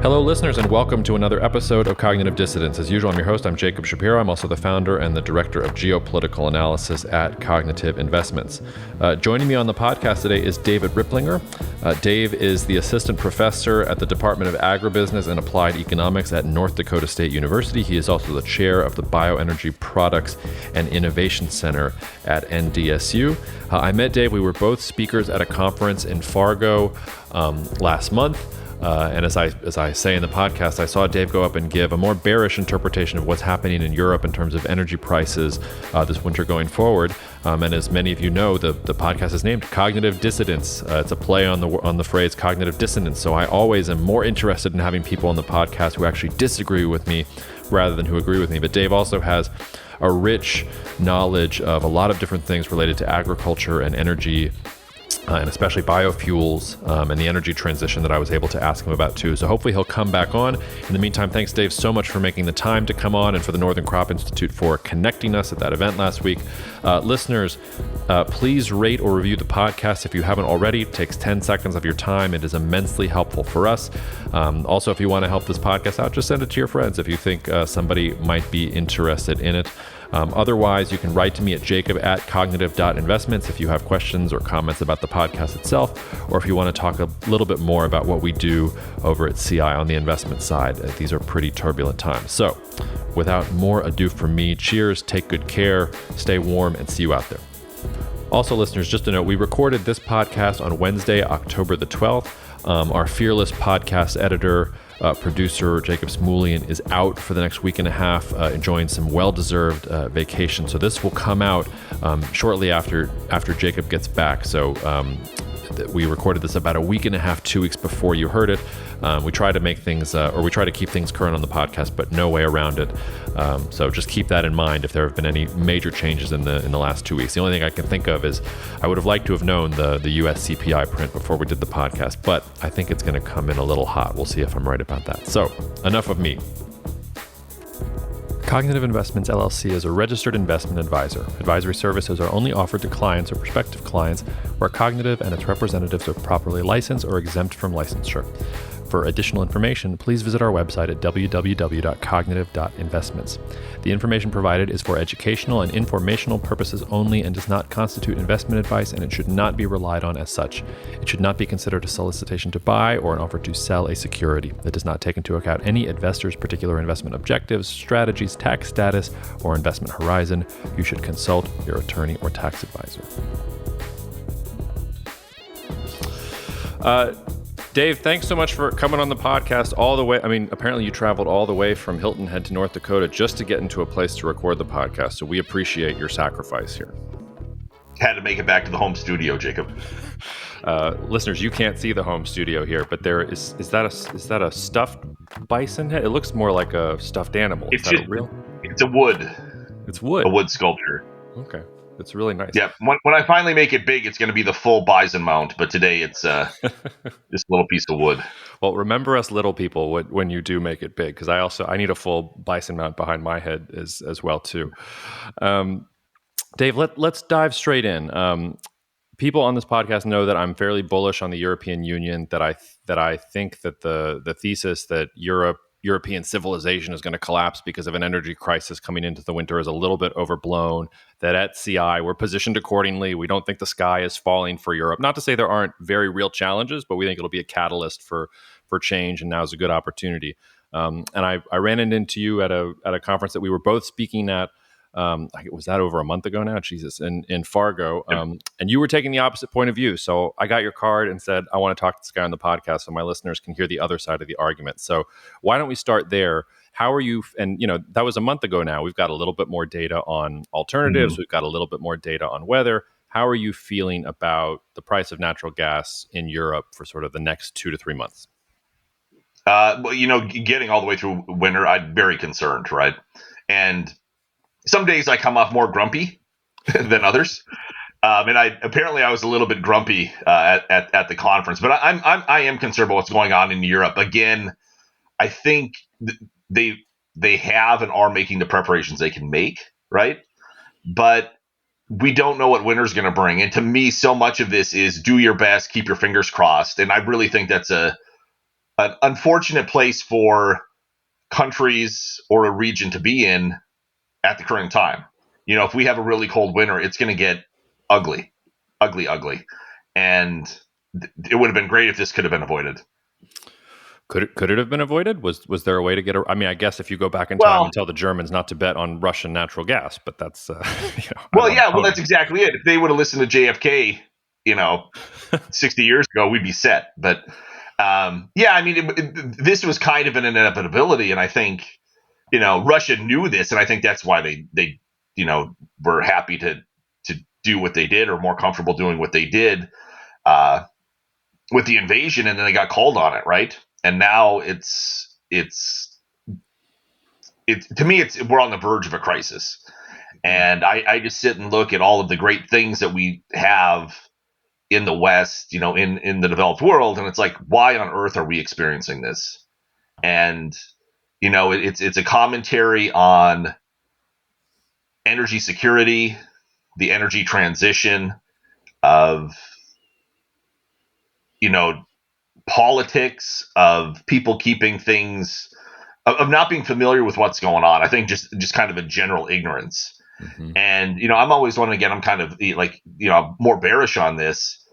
Hello, listeners, and welcome to another episode of Cognitive Dissidence. As usual, I'm your host. I'm Jacob Shapiro. I'm also the founder and the director of geopolitical analysis at Cognitive Investments. Joining me on the podcast today is David Ripplinger. Dave is the assistant professor at the Department of Agribusiness and Applied Economics at North Dakota State University. He is also the chair of the Bioenergy Products and Innovation Center at NDSU. I met Dave. We were both speakers at a conference in Fargo last month. And as I say in the podcast, I saw Dave go up and give a more bearish interpretation of what's happening in Europe in terms of energy prices this winter going forward. And as many of you know, the podcast is named Cognitive Dissidence. It's a play on the phrase cognitive dissonance. So I always am more interested in having people on the podcast who actually disagree with me rather than who agree with me. But Dave also has a rich knowledge of a lot of different things related to agriculture and energy, and especially biofuels and the energy transition that I was able to ask him about too. So hopefully he'll come back on. In the meantime, thanks, Dave, so much for making the time to come on and for the Northern Crop Institute for connecting us at that event last week. Listeners, please rate or review the podcast if you haven't already. It takes 10 seconds of your time. It is immensely helpful for us. Also, if you want to help this podcast out, just send it to your friends if you think somebody might be interested in it. Otherwise, you can write to me at jacob@cognitive.investments if you have questions or comments about the podcast itself, or if you want to talk a little bit more about what we do over at CI on the investment side. These are pretty turbulent times. So without more ado from me, cheers, take good care, stay warm, and see you out there. Also, listeners, just to note, we recorded this podcast on Wednesday, October the 12th. Our fearless podcast editor, producer Jacob Smulian is out for the next week and a half, enjoying some well-deserved vacation. So this will come out shortly after Jacob gets back. So we recorded this about a week and a half, 2 weeks before you heard it. We try to make things, we try to keep things current on the podcast, but no way around it. So just keep that in mind if there have been any major changes in the last 2 weeks. The only thing I can think of is I would have liked to have known the US CPI print before we did the podcast, but I think it's going to come in a little hot. We'll see if I'm right about that. So enough of me. Cognitive Investments LLC is a registered investment advisor. Advisory services are only offered to clients or prospective clients where Cognitive and its representatives are properly licensed or exempt from licensure. For additional information, please visit our website at www.cognitive.investments. The information provided is for educational and informational purposes only and does not constitute investment advice, and it should not be relied on as such. It should not be considered a solicitation to buy or an offer to sell a security. It does not take into account any investor's particular investment objectives, strategies, tax status, or investment horizon. You should consult your attorney or tax advisor. Dave, thanks so much for coming on the podcast all the way. I mean, apparently you traveled all the way from Hilton Head to North Dakota just to get into a place to record the podcast. So we appreciate your sacrifice here. Had to make it back to the home studio, Jacob. Listeners, you can't see the home studio here, but there is that a stuffed bison head? It looks more like a stuffed animal. Is that real? It's a wood. It's wood. A wood sculpture. Okay. It's really nice. Yeah. When I finally make it big, it's going to be the full bison mount. But today it's just a little piece of wood. Well, remember us little people when you do make it big, because I need a full bison mount behind my head as well too. Dave, let's dive straight in. People on this podcast know that I'm fairly bullish on the European Union. That I think that the thesis that European civilization is going to collapse because of an energy crisis coming into the winter is a little bit overblown, that at CI we're positioned accordingly. We don't think the sky is falling for Europe. Not to say there aren't very real challenges, but we think it'll be a catalyst for change, and now is a good opportunity. And I ran into you at a conference that we were both speaking at. Was that over a month ago now? Jesus, in Fargo. And you were taking the opposite point of view. So I got your card and said, I want to talk to this guy on the podcast so my listeners can hear the other side of the argument. So why don't we start there? How are you? And, that was a month ago now. We've got a little bit more data on alternatives. Mm-hmm. We've got a little bit more data on weather. How are you feeling about the price of natural gas in Europe for sort of the next 2 to 3 months? Well, getting all the way through winter, I'm very concerned, right? And some days I come off more grumpy than others, and I was a little bit grumpy at the conference. But I am concerned about what's going on in Europe. Again, I think they have and are making the preparations they can make, right? But we don't know what winter's going to bring. And to me, so much of this is do your best, keep your fingers crossed. And I really think that's a an unfortunate place for countries or a region to be in at the current time. If we have a really cold winter, it's going to get ugly, ugly, ugly. And it would have been great if this could have been avoided. Could it have been avoided? Was there a way to get? I mean, I guess if you go back in time Well, and tell the Germans not to bet on Russian natural gas, but that's that's exactly it. If they would have listened to JFK, 60 years ago, we'd be set. But this was kind of an inevitability, and I think Russia knew this, and I think that's why they were happy to do what they did, or more comfortable doing what they did with the invasion, and then they got called on it, right? And now it's to me, we're on the verge of a crisis. And I just sit and look at all of the great things that we have in the West, in the developed world, and it's like, why on earth are we experiencing this? And it's a commentary on energy security, the energy transition, of politics, of people keeping things, of not being familiar with what's going on. I think just kind of a general ignorance. Mm-hmm. And I'm always one, again, I'm kind of like more bearish on this.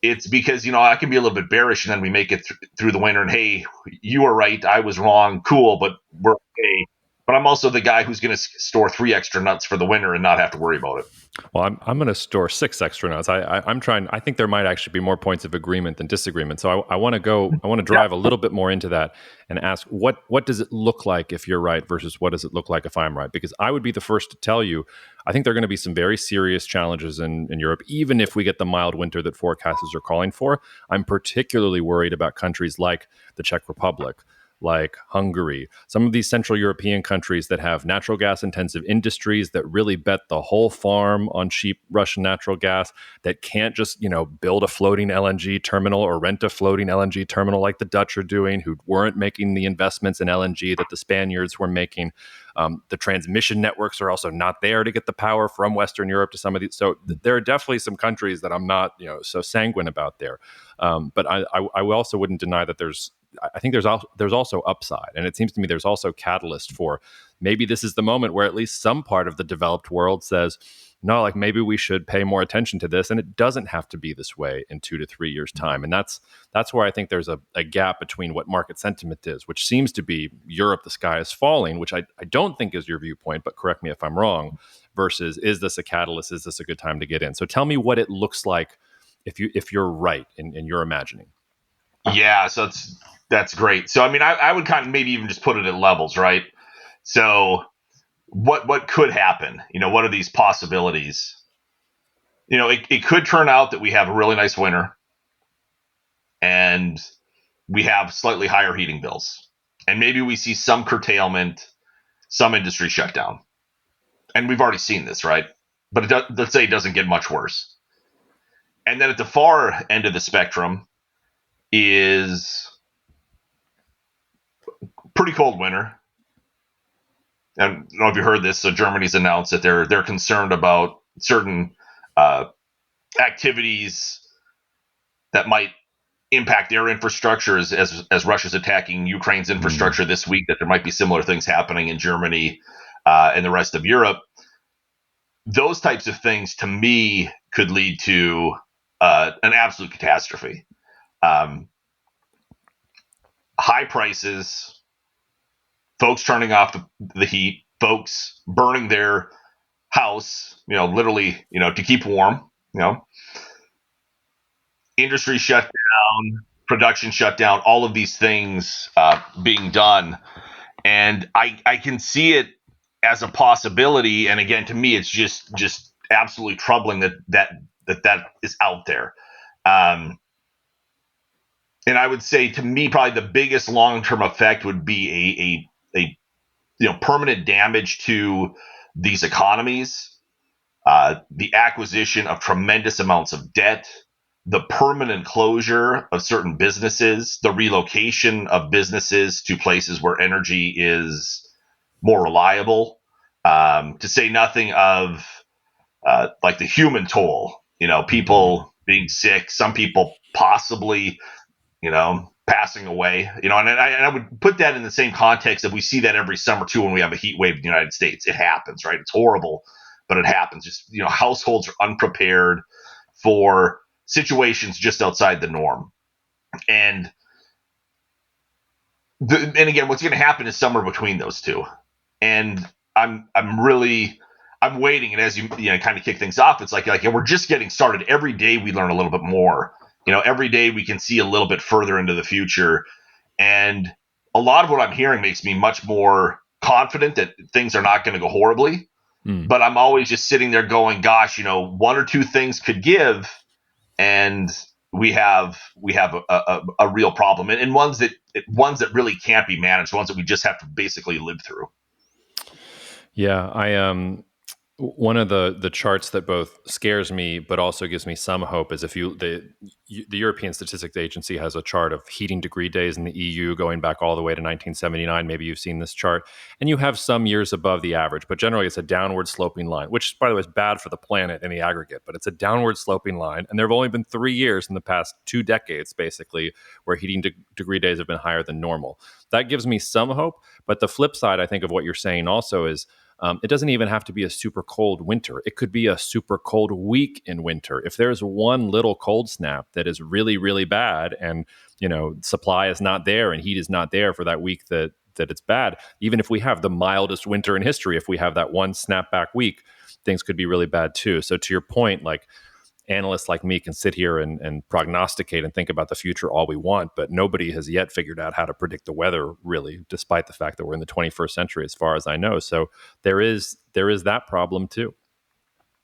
It's because I can be a little bit bearish, and then we make it through the winter, and hey, you were right, I was wrong, cool, but we're okay. But I'm also the guy who's going to store 3 extra nuts for the winter and not have to worry about it. Well, I'm going to store 6 extra nuts. I'm trying. I think there might actually be more points of agreement than disagreement. So I want to drive a little bit more into that and ask what does it look like if you're right versus what does it look like if I'm right? Because I would be the first to tell you, I think there are going to be some very serious challenges in Europe, even if we get the mild winter that forecasters are calling for. I'm particularly worried about countries like the Czech Republic, like Hungary, some of these Central European countries that have natural gas intensive industries that really bet the whole farm on cheap Russian natural gas, that can't just, build a floating LNG terminal or rent a floating LNG terminal like the Dutch are doing, who weren't making the investments in LNG that the Spaniards were making. The transmission networks are also not there to get the power from Western Europe to some of these. So there are definitely some countries that I'm not, so sanguine about there. But I also wouldn't deny that I think there's also upside, and it seems to me there's also catalyst for maybe this is the moment where at least some part of the developed world says, no, like maybe we should pay more attention to this, and it doesn't have to be this way in 2 to 3 years' time. And that's where I think there's a gap between what market sentiment is, which seems to be Europe, the sky is falling, which I don't think is your viewpoint, but correct me if I'm wrong, versus is this a catalyst? Is this a good time to get in? So tell me what it looks like if you're right in your imagining. Yeah, so that's great. So I mean, I would kind of maybe even just put it at levels, right? So what could happen? What are these possibilities? It could turn out that we have a really nice winter, and we have slightly higher heating bills, and maybe we see some curtailment, some industry shutdown, and we've already seen this, right? But let's say it doesn't get much worse. And then at the far end of the spectrum is pretty cold winter. And I don't know if you heard this. So Germany's announced that they're concerned about certain activities that might impact their infrastructure as Russia's attacking Ukraine's infrastructure this week. That there might be similar things happening in Germany and the rest of Europe. Those types of things, to me, could lead to an absolute catastrophe. High prices, folks turning off the heat, folks burning their house, literally, to keep warm, industry shut down, production shut down, all of these things being done. And I can see it as a possibility. And again, to me, it's just absolutely troubling that is out there. And I would say, to me, probably the biggest long-term effect would be a permanent damage to these economies, the acquisition of tremendous amounts of debt, the permanent closure of certain businesses, the relocation of businesses to places where energy is more reliable, to say nothing of like the human toll, people being sick, some people possibly passing away, and I would put that in the same context that we see that every summer too when we have a heat wave in the United States. It happens, right? It's horrible, but it happens. Just, households are unprepared for situations just outside the norm. And again, what's going to happen is somewhere between those two. And I'm waiting. And as you kind of kick things off, it's like we're just getting started. Every day we learn a little bit more. Every day we can see a little bit further into the future. And a lot of what I'm hearing makes me much more confident that things are not going to go horribly. But I'm always just sitting there going, gosh, one or two things could give, and we have a real problem, and ones that really can't be managed, ones that we just have to basically live through. Yeah, one of the charts that both scares me but also gives me some hope is the European Statistics Agency has a chart of heating degree days in the EU going back all the way to 1979. Maybe you've seen this chart, and you have some years above the average, but generally it's a downward sloping line, which, by the way, is bad for the planet in the aggregate, but it's a downward sloping line. And there have only been 3 years in the past 2 decades, basically, where heating degree days have been higher than normal. That gives me some hope. But the flip side, I think, of what you're saying also is, it doesn't even have to be a super cold winter. It could be a super cold week in winter. If there's one little cold snap that is really, really bad, and supply is not there and heat is not there for that week that it's bad, even if we have the mildest winter in history, if we have that one snapback week, things could be really bad too. So to your point, like, analysts like me can sit here and prognosticate and think about the future all we want, but nobody has yet figured out how to predict the weather, really, despite the fact that we're in the 21st century, as far as I know. So there is that problem too.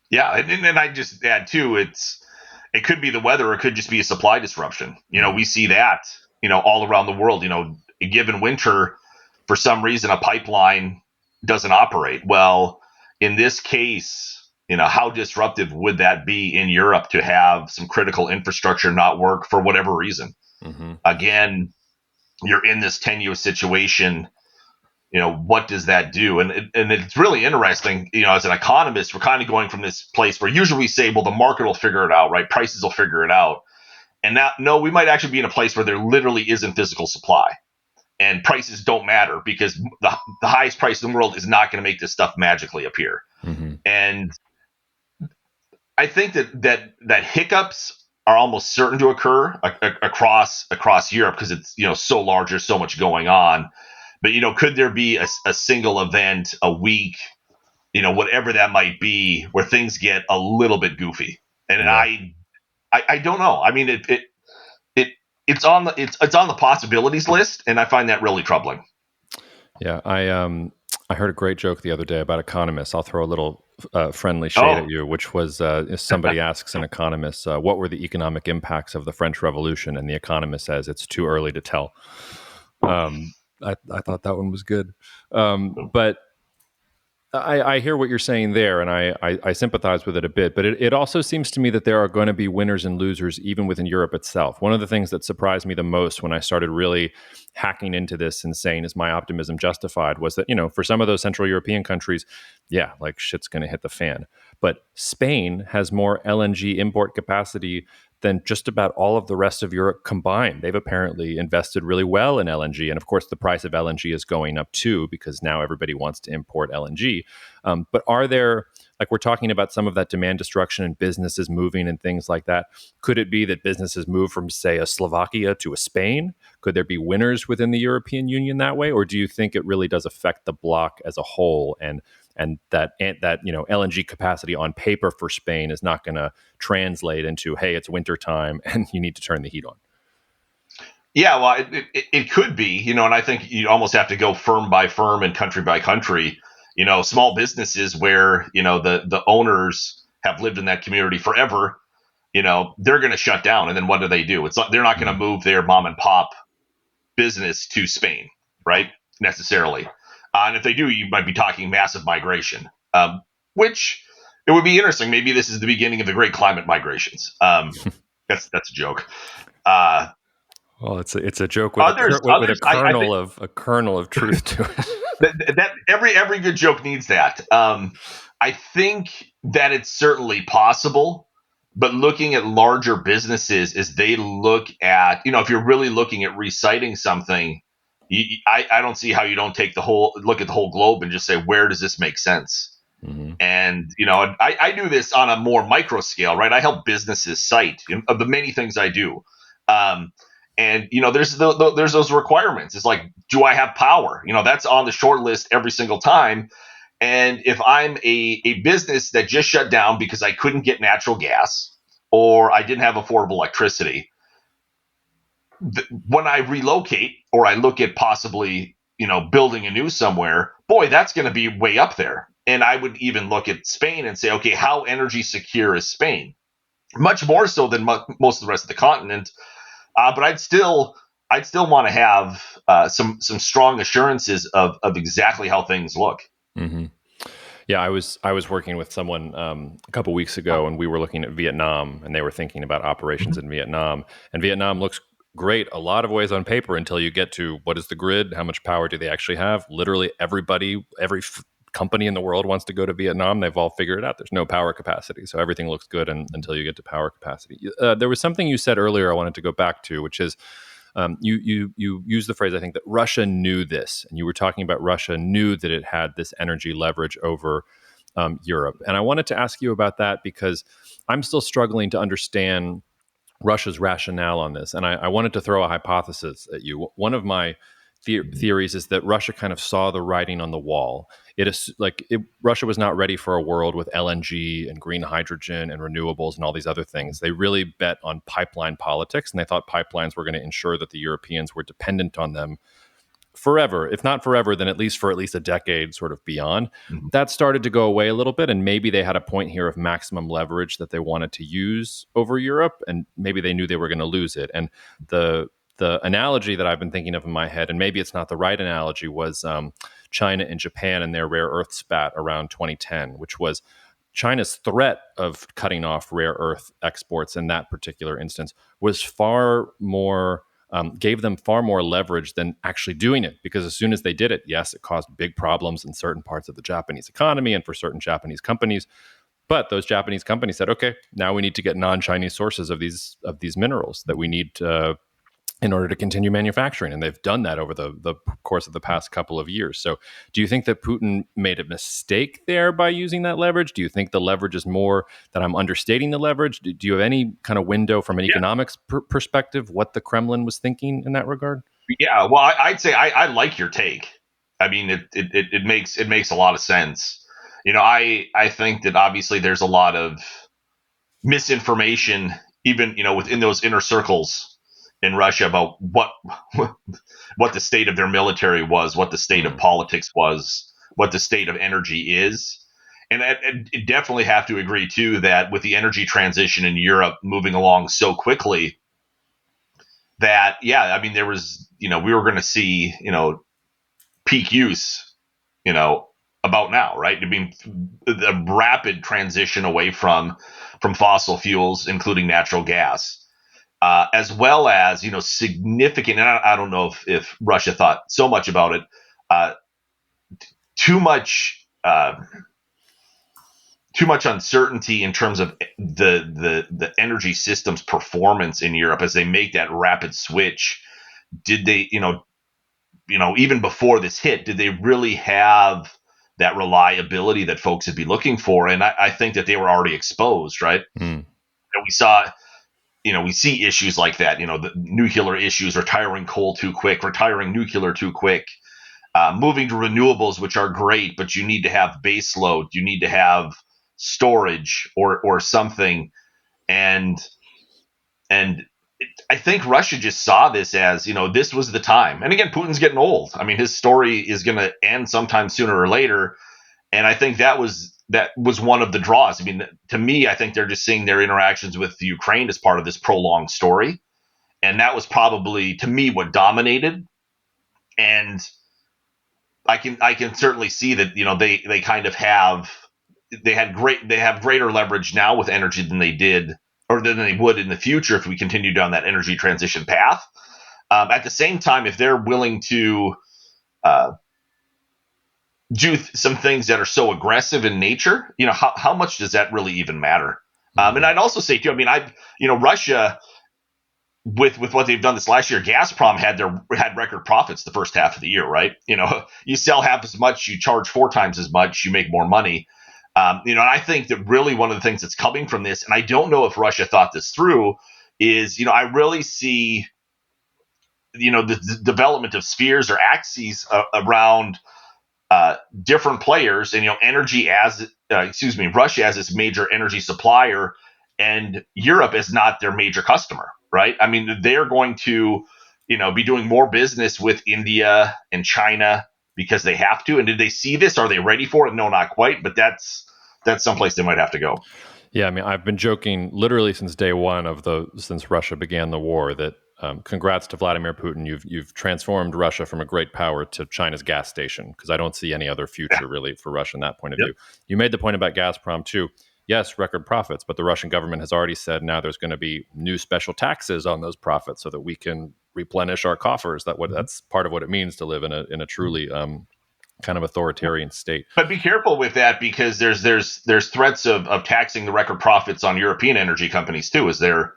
Yeah, and I just add too, it could be the weather, or it could just be a supply disruption. We see that all around the world. A given winter, for some reason, a pipeline doesn't operate well. In this case, how disruptive would that be in Europe to have some critical infrastructure not work for whatever reason? Mm-hmm. Again, you're in this tenuous situation. What does that do? And it's really interesting. As an economist, we're kind of going from this place where usually we say, well, the market will figure it out, right? Prices will figure it out. And now, no, we might actually be in a place where there literally isn't physical supply, and prices don't matter, because the highest price in the world is not going to make this stuff magically appear. Mm-hmm. And I think that hiccups are almost certain to occur across Europe, because it's so large, there's so much going on. But could there be a single event, a week, whatever that might be, where things get a little bit goofy? And yeah. I don't know. I mean, it's on the possibilities list, and I find that really troubling. Yeah, I heard a great joke the other day about economists. I'll throw a little friendly shade at you, which was if somebody asks an economist, what were the economic impacts of the French Revolution? And the economist says, it's too early to tell. I thought that one was good. But I hear what you're saying there, and I sympathize with it a bit. But it also seems to me that there are going to be winners and losers even within Europe itself. One of the things that surprised me the most when I started really hacking into this and saying, is my optimism justified, was that, for some of those Central European countries, yeah, like shit's going to hit the fan. But Spain has more LNG import capacity than just about all of the rest of Europe combined. They've apparently invested really well in LNG. And of course, the price of LNG is going up too, because now everybody wants to import LNG. But are there, like, we're talking about some of that demand destruction and businesses moving and things like that. Could it be that businesses move from, say, a Slovakia to a Spain? Could there be winners within the European Union that way? Or do you think it really does affect the bloc as a whole, and that LNG capacity on paper for Spain is not going to translate into, hey, it's wintertime and you need to turn the heat on? Yeah, well, it could be, and I think you almost have to go firm by firm and country by country. Small businesses where, the owners have lived in that community forever, they're going to shut down. And then what do? It's not, they're not going to move their mom and pop business to Spain, right? Necessarily. And if they do, you might be talking massive migration, which it would be interesting. Maybe this is the beginning of the great climate migrations. That's a joke. Well, it's a joke with a kernel of truth to it. that every good joke needs that. I think that it's certainly possible, but looking at larger businesses is they look at, if you're really looking at reciting something, I don't see how you don't look at the whole globe and just say, where does this make sense? Mm-hmm. And, I do this on a more micro scale, right? I help businesses cite of the many things I do. And, there's those requirements. It's like, do I have power? That's on the short list every single time. And if I'm a business that just shut down because I couldn't get natural gas or I didn't have affordable electricity, when I relocate or I look at possibly, building a new somewhere, boy, that's going to be way up there. And I would even look at Spain and say, okay, how energy secure is Spain? Much more so than most of the rest of the continent. But I'd still want to have some strong assurances of exactly how things look. Mm-hmm. Yeah, I was working with someone a couple weeks ago, and we were looking at Vietnam, and they were thinking about operations in Vietnam. And Vietnam looks great a lot of ways on paper until you get to what is the grid, how much power do they actually have? Literally everybody, every company in the world wants to go to Vietnam. They've all figured it out. There's no power capacity, so everything looks good until you get to power capacity. There was something you said earlier I wanted to go back to, which is you used the phrase, I think, that Russia knew this, and you were talking about Russia knew that it had this energy leverage over Europe. And I wanted to ask you about that because I'm still struggling to understand Russia's rationale on this. And I wanted to throw a hypothesis at you. One of my theories is that Russia kind of saw the writing on the wall. Russia was not ready for a world with LNG and green hydrogen and renewables and all these other things. They really bet on pipeline politics, and they thought pipelines were going to ensure that the Europeans were dependent on them forever. If not forever, then at least a decade sort of beyond. Mm-hmm. That started to go away a little bit, and maybe they had a point here of maximum leverage that they wanted to use over Europe, and maybe they knew they were going to lose it. And the analogy that I've been thinking of in my head, and maybe it's not the right analogy, was China and Japan and their rare earth spat around 2010, which was China's threat of cutting off rare earth exports in that particular instance was far more gave them far more leverage than actually doing it, because as soon as they did it, yes, it caused big problems in certain parts of the Japanese economy and for certain Japanese companies. But those Japanese companies said, okay, now we need to get non-Chinese sources of these minerals that we need in order to continue manufacturing. And they've done that over the course of the past couple of years. So do you think that Putin made a mistake there by using that leverage? Do you think the leverage is more that I'm understating the leverage? Do you have any kind of window from an economics perspective, what the Kremlin was thinking in that regard? Yeah, well, I'd say I like your take. I mean, it makes a lot of sense. I think that obviously there's a lot of misinformation, even, within those inner circles in Russia about what the state of their military was, what the state of politics was, what the state of energy is. And I definitely have to agree, too, that with the energy transition in Europe moving along so quickly, that, I mean, there was, we were going to see, peak use, about now, right? I mean, the rapid transition away from fossil fuels, including natural gas. As well as, significant, and I don't know if Russia thought so much about it, too much uncertainty in terms of the energy system's performance in Europe as they make that rapid switch. Did they, even before this hit, did they really have that reliability that folks would be looking for? And I think that they were already exposed, right? And we saw. We see issues like that, the nuclear issues, retiring coal too quick, retiring nuclear too quick, moving to renewables, which are great, but you need to have base load, you need to have storage or something. And I think Russia just saw this as, this was the time. And again, Putin's getting old. I mean, his story is going to end sometime sooner or later. And I think that was one of the draws. I mean, to me, I think they're just seeing their interactions with Ukraine as part of this prolonged story. And that was probably, to me, what dominated. And I can certainly see that, they kind of have greater leverage now with energy than they did, or than they would in the future if we continue down that energy transition path. At the same time, if they're willing to do some things that are so aggressive in nature, how much does that really even matter? And I'd also say too, I mean, Russia, with what they've done this last year, Gazprom had record profits the first half of the year, right? You sell half as much, you charge 4 times as much, you make more money. And I think that really one of the things that's coming from this, and I don't know if Russia thought this through, is I really see the development of spheres or axes around different players, and energy as Russia as its major energy supplier, and Europe is not their major customer, right? I mean, they're going to be doing more business with India and China because they have to. And did they see this? Are they ready for it? No, not quite, but that's someplace they might have to go. Yeah, I mean, I've been joking literally since day one since Russia began the war that congrats to Vladimir Putin. You've transformed Russia from a great power to China's gas station, because I don't see any other future really for Russia in that point of view. You made the point about Gazprom too. Yes, record profits, but the Russian government has already said now there's going to be new special taxes on those profits so that we can replenish our coffers. That's part of what it means to live in a truly kind of authoritarian state. But be careful with that, because there's threats of taxing the record profits on European energy companies too, as they're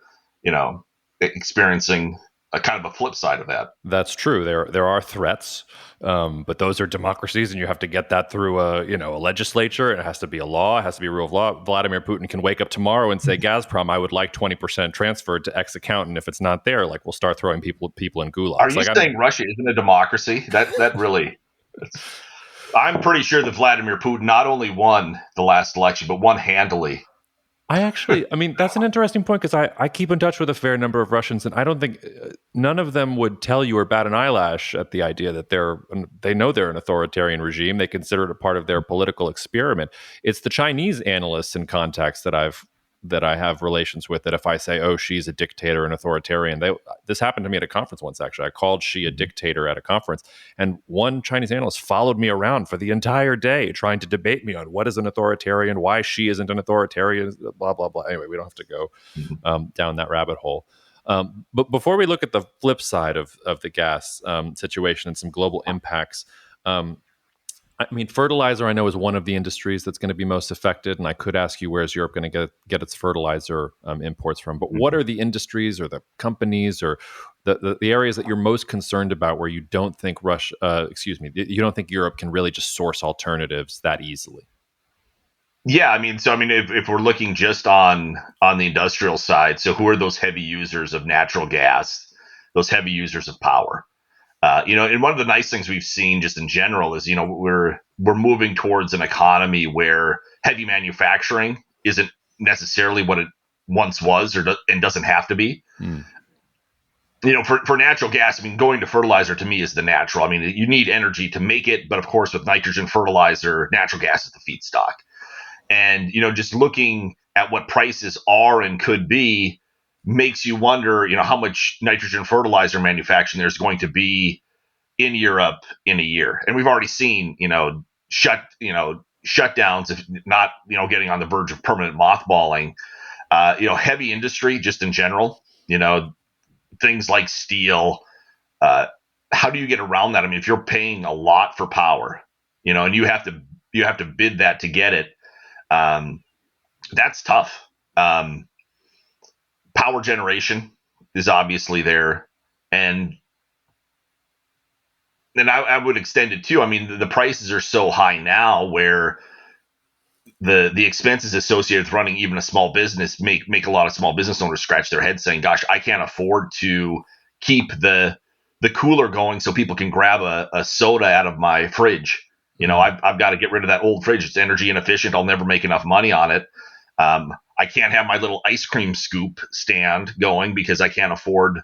experiencing a kind of a flip side of that. That's true. There are threats, but those are democracies, and you have to get that through a legislature. It has to be a law. It has to be a rule of law. Vladimir Putin can wake up tomorrow and say, Gazprom, I would like 20% transferred to X account, and if it's not there, we'll start throwing people in gulags. Are you saying Russia isn't a democracy? That really. I'm pretty sure that Vladimir Putin not only won the last election, but won handily. I mean, that's an interesting point, because I keep in touch with a fair number of Russians, and I don't think none of them would tell you or bat an eyelash at the idea that they know they're an authoritarian regime. They consider it a part of their political experiment. It's the Chinese analysts and contacts that I have relations with, that if I say, oh, she's a dictator and authoritarian, this happened to me at a conference once, actually. I called she a dictator at a conference, and one Chinese analyst followed me around for the entire day trying to debate me on what is an authoritarian, why she isn't an authoritarian, blah, blah, blah. Anyway, we don't have to go down that rabbit hole. But before we look at the flip side of the gas situation and some global impacts, I mean, fertilizer, I know, is one of the industries that's going to be most affected, and I could ask you, where's Europe going to get its fertilizer imports from? But what are the industries or the companies or the areas that you're most concerned about, where you don't think you don't think Europe can really just source alternatives that easily? Yeah, I mean, if we're looking just on the industrial side, so who are those heavy users of natural gas, those heavy users of power? And one of the nice things we've seen just in general is, we're moving towards an economy where heavy manufacturing isn't necessarily what it once was, and doesn't have to be. For natural gas, I mean, going to fertilizer to me is the natural. I mean, you need energy to make it, but of course, with nitrogen fertilizer, natural gas is the feedstock. And, just looking at what prices are and could be makes you wonder, how much nitrogen fertilizer manufacturing there's going to be in Europe in a year. And we've already seen, shutdowns, if not, getting on the verge of permanent mothballing. Heavy industry just in general, things like steel. How do you get around that? I mean, if you're paying a lot for power, and you have to bid that to get it, that's tough. Power generation is obviously there, and then I would extend it too. I mean, the prices are so high now, where the expenses associated with running even a small business make a lot of small business owners scratch their heads, saying, "Gosh, I can't afford to keep the cooler going so people can grab a soda out of my fridge. I've got to get rid of that old fridge. It's energy inefficient. I'll never make enough money on it. I can't have my little ice cream scoop stand going because I can't afford,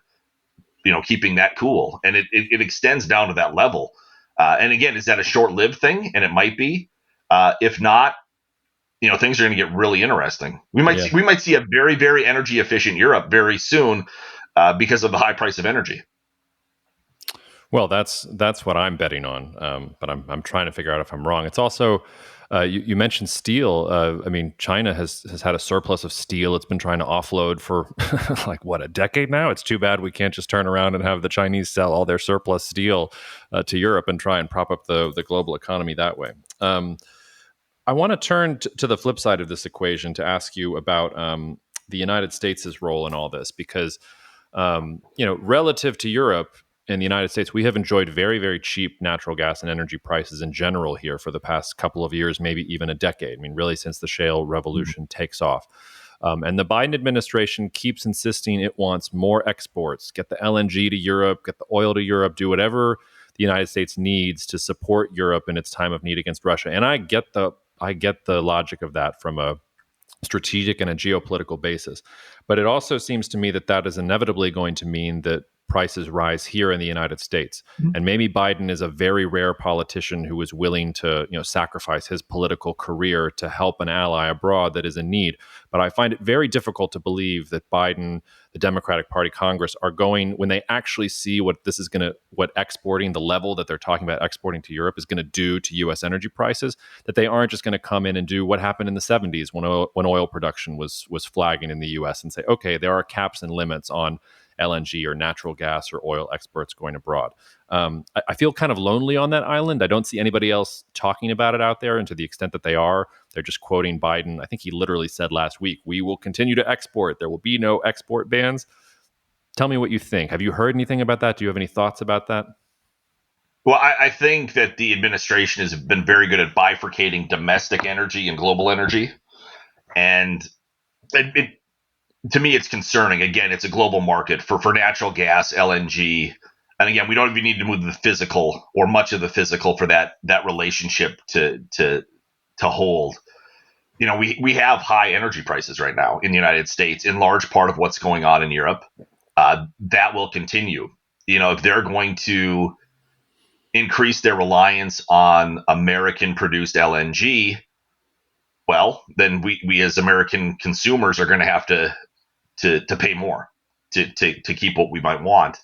keeping that cool." And it extends down to that level. And again, is that a short-lived thing? And it might be. If not, things are going to get really interesting. We might see a very, very energy efficient Europe very soon because of the high price of energy. Well, that's what I'm betting on, but I'm trying to figure out if I'm wrong. It's also you mentioned steel. I mean, China has had a surplus of steel. It's been trying to offload for a decade now. It's too bad we can't just turn around and have the Chinese sell all their surplus steel to Europe and try and prop up the global economy that way. I want to turn to the flip side of this equation to ask you about the United States' role in all this, because relative to Europe and the United States, we have enjoyed very, very cheap natural gas and energy prices in general here for the past couple of years, maybe even a decade. I mean, really, since the shale revolution takes off. And the Biden administration keeps insisting it wants more exports, get the LNG to Europe, get the oil to Europe, do whatever the United States needs to support Europe in its time of need against Russia. And I get the logic of that from a strategic and a geopolitical basis. But it also seems to me that that is inevitably going to mean that prices rise here in the United States. And maybe Biden is a very rare politician who is willing to, sacrifice his political career to help an ally abroad that is in need. But I find it very difficult to believe that Biden, the Democratic Party, Congress are going, when they actually see what exporting, the level that they're talking about exporting to Europe is going to do to U.S. energy prices, that they aren't just going to come in and do what happened in the 70s when oil production was flagging in the U.S. and say, okay, there are caps and limits on LNG or natural gas or oil exports going abroad. I feel kind of lonely on that island. I don't see anybody else talking about it out there. And to the extent that they are, they're just quoting Biden. I think he literally said last week, we will continue to export. There will be no export bans. Tell me what you think. Have you heard anything about that? Do you have any thoughts about that? Well, I think that the administration has been very good at bifurcating domestic energy and global energy. And to me, it's concerning. Again, it's a global market for natural gas, LNG. And again, we don't even need to move the physical or much of the physical for that relationship to hold. We have high energy prices right now in the United States, in large part of what's going on in Europe. That will continue. If they're going to increase their reliance on American-produced LNG, well, then we as American consumers are going to have to pay more to keep what we might want.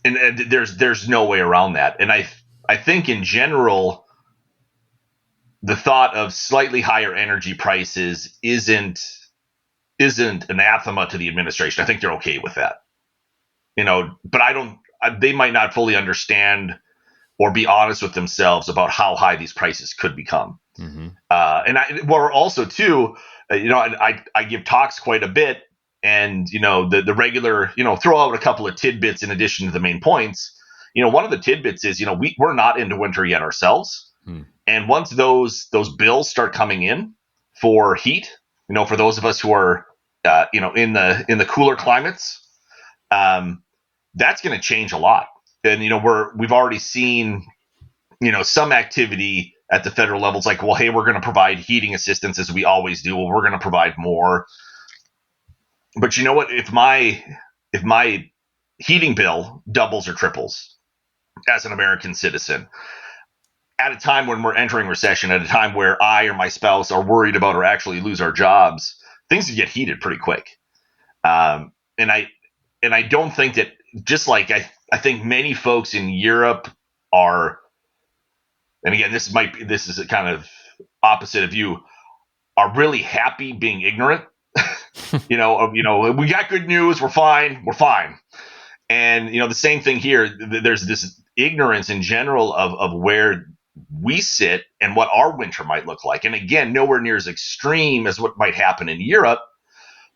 And there's no way around that. And I think in general, the thought of slightly higher energy prices isn't anathema to the administration. I think they're okay with that. But they might not fully understand or be honest with themselves about how high these prices could become. Mm-hmm. We're also too, I give talks quite a bit, and the regular, throw out a couple of tidbits in addition to the main points. One of the tidbits is, we're not into winter yet ourselves, and once those bills start coming in for heat, for those of us who are, in the cooler climates, that's going to change a lot. And we've already seen, some activity at the federal levels, like, well, hey, we're going to provide heating assistance as we always do. Well, we're going to provide more. But you know what? If my heating bill doubles or triples as an American citizen, at a time when we're entering recession, at a time where I or my spouse are worried about or actually lose our jobs, things can get heated pretty quick. And I don't think that, just like I think many folks in Europe are, and again, this is a kind of opposite of you, are really happy being ignorant. We got good news. We're fine. And, the same thing here. There's this ignorance in general of where we sit and what our winter might look like. And again, nowhere near as extreme as what might happen in Europe.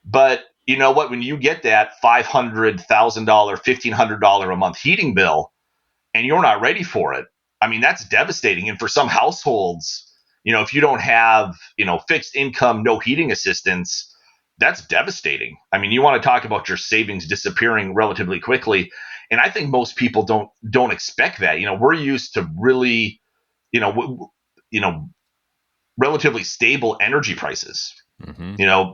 But you know what? When you get that $500,000, $1,500 a month heating bill and you're not ready for it, I mean, that's devastating. And for some households, if you don't have, fixed income, no heating assistance, that's devastating. I mean, you want to talk about your savings disappearing relatively quickly. And I think most people don't expect that. We're used to really, relatively stable energy prices,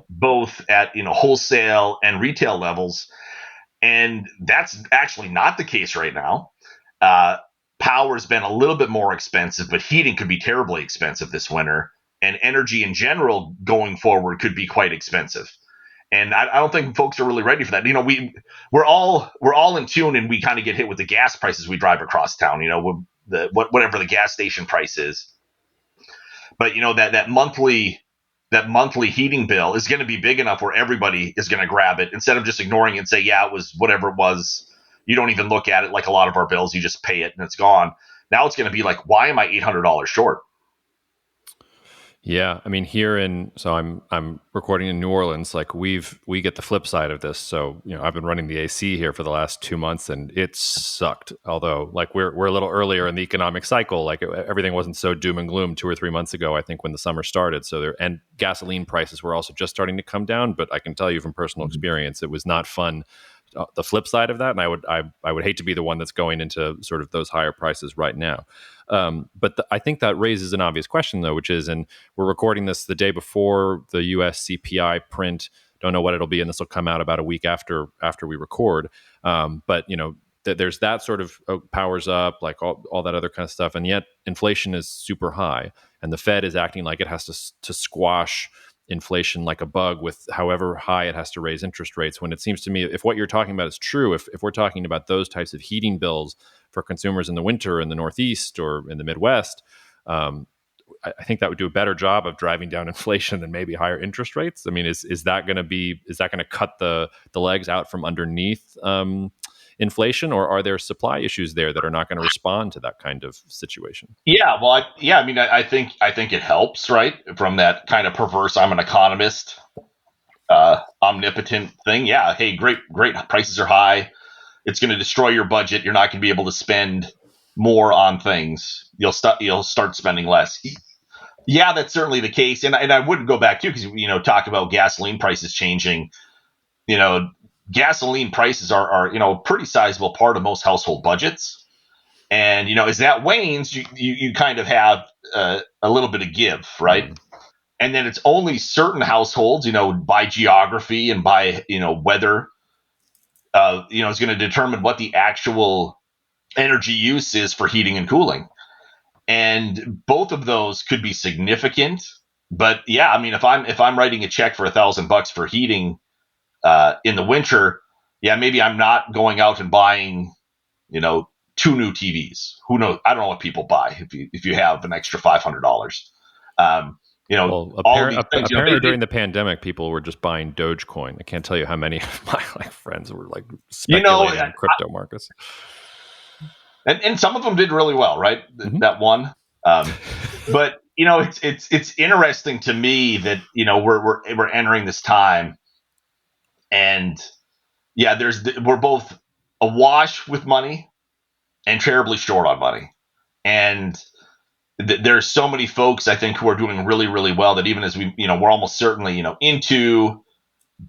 both at, wholesale and retail levels. And that's actually not the case right now. Power's been a little bit more expensive, but heating could be terribly expensive this winter. And energy in general going forward could be quite expensive. And I don't think folks are really ready for that. We're all in tune, and we kind of get hit with the gas prices we drive across town, whatever the gas station price is. But that monthly heating bill is going to be big enough where everybody is going to grab it instead of just ignoring it and say, yeah, it was whatever it was. You don't even look at it like a lot of our bills. You just pay it and it's gone. Now it's going to be like, why am I $800 short? Yeah, I mean so I'm recording in New Orleans. Like we get the flip side of this. So I've been running the AC here for the last 2 months, and it sucked. Although like we're a little earlier in the economic cycle. Like everything wasn't so doom and gloom 2 or 3 months ago. I think when the summer started. And gasoline prices were also just starting to come down. But I can tell you from personal experience, it was not fun. The flip side of that, and I would hate to be the one that's going into sort of those higher prices right now. But I think that raises an obvious question, though, which is, and we're recording this the day before the U.S. CPI print. Don't know what it'll be, and this will come out about a week after we record. But there's that sort of powers up, like all that other kind of stuff, and yet inflation is super high, and the Fed is acting like it has to squash inflation like a bug with however high it has to raise interest rates. When it seems to me, if what you're talking about is true, if we're talking about those types of heating bills for consumers in the winter in the Northeast or in the Midwest, I think that would do a better job of driving down inflation than maybe higher interest rates. I mean, is that going to cut the legs out from underneath inflation, or are there supply issues there that are not going to respond to that kind of situation? Yeah, well, I mean, I think it helps, right, from that kind of perverse "I'm an economist," omnipotent thing. Yeah, hey, great, prices are high. It's going to destroy your budget. You're not going to be able to spend more on things. You'll start spending less. Yeah, that's certainly the case, and I wouldn't go back to, because talk about gasoline prices changing. Gasoline prices are a pretty sizable part of most household budgets, and as that wanes, you kind of have a little bit of give, right? And then it's only certain households, by geography and by weather, is going to determine what the actual energy use is for heating and cooling. And both of those could be significant. But yeah, I mean, if I'm writing a check for $1,000 for heating in the winter, yeah, maybe I'm not going out and buying, 2 new TVs. Who knows? I don't know what people buy if you have an extra $500. Well, apparently during the pandemic, people were just buying Dogecoin. I can't tell you how many of my friends were like speculating in crypto markets. And some of them did really well, right? Mm-hmm. That one. But it's interesting to me that we're entering this time, and yeah, we're both awash with money and terribly short on money, and there's so many folks, I think, who are doing really, really well, that even as we're almost certainly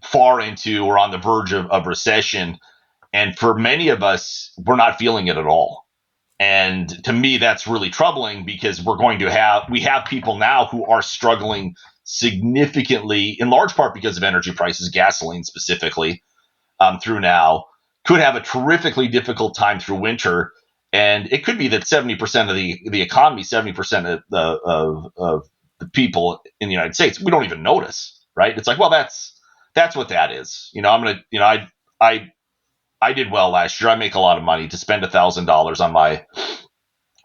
far into or on the verge of recession, and for many of us, we're not feeling it at all. And to me, that's really troubling, because we have people now who are struggling significantly, in large part because of energy prices, gasoline specifically, through now, could have a terrifically difficult time through winter. And it could be that 70% of the economy, 70% of the people in the United States, we don't even notice, right? It's like, well, that's what that is. I did well last year. I make a lot of money. To spend $1,000 on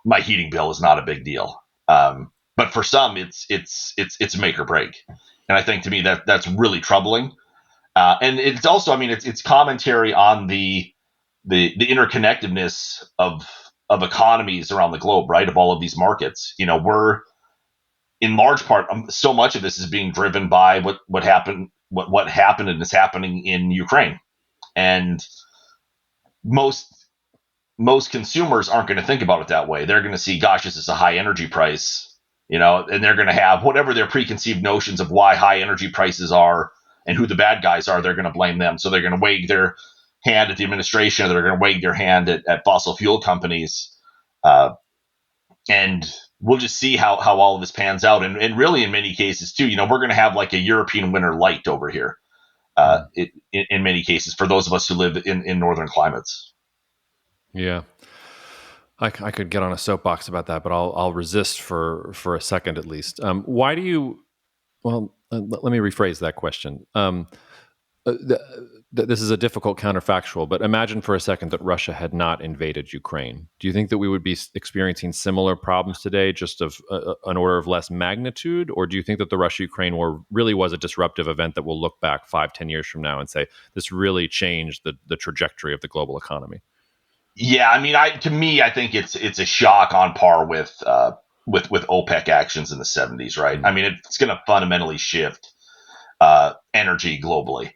my heating bill is not a big deal. But for some, it's make or break. And I think, to me, that's really troubling. And it's also, I mean, it's commentary on the interconnectedness of economies around the globe, right? Of all of these markets. We're, in large part, so much of this is being driven by what happened and is happening in Ukraine. And most consumers aren't going to think about it that way. They're going to see, gosh, this is a high energy price, and they're going to have whatever their preconceived notions of why high energy prices are and who the bad guys are. They're going to blame them. So they're going to wag their hand at the administration, or they're going to wag their hand at fossil fuel companies. And we'll just see how all of this pans out. And really, in many cases too, we're going to have like a European winter light over here. In many cases, for those of us who live in northern climates. Yeah, I could get on a soapbox about that, but I'll resist for a second at least. Why do you? Well, let me rephrase that question. This is a difficult counterfactual, but imagine for a second that Russia had not invaded Ukraine. Do you think that we would be experiencing similar problems today, just of an order of less magnitude? Or do you think that the Russia-Ukraine war really was a disruptive event that we'll look back 5-10 years from now and say, this really changed the trajectory of the global economy? Yeah, I mean, to me, I think it's a shock on par with with OPEC actions in the 70s, right? I mean, it's going to fundamentally shift energy globally.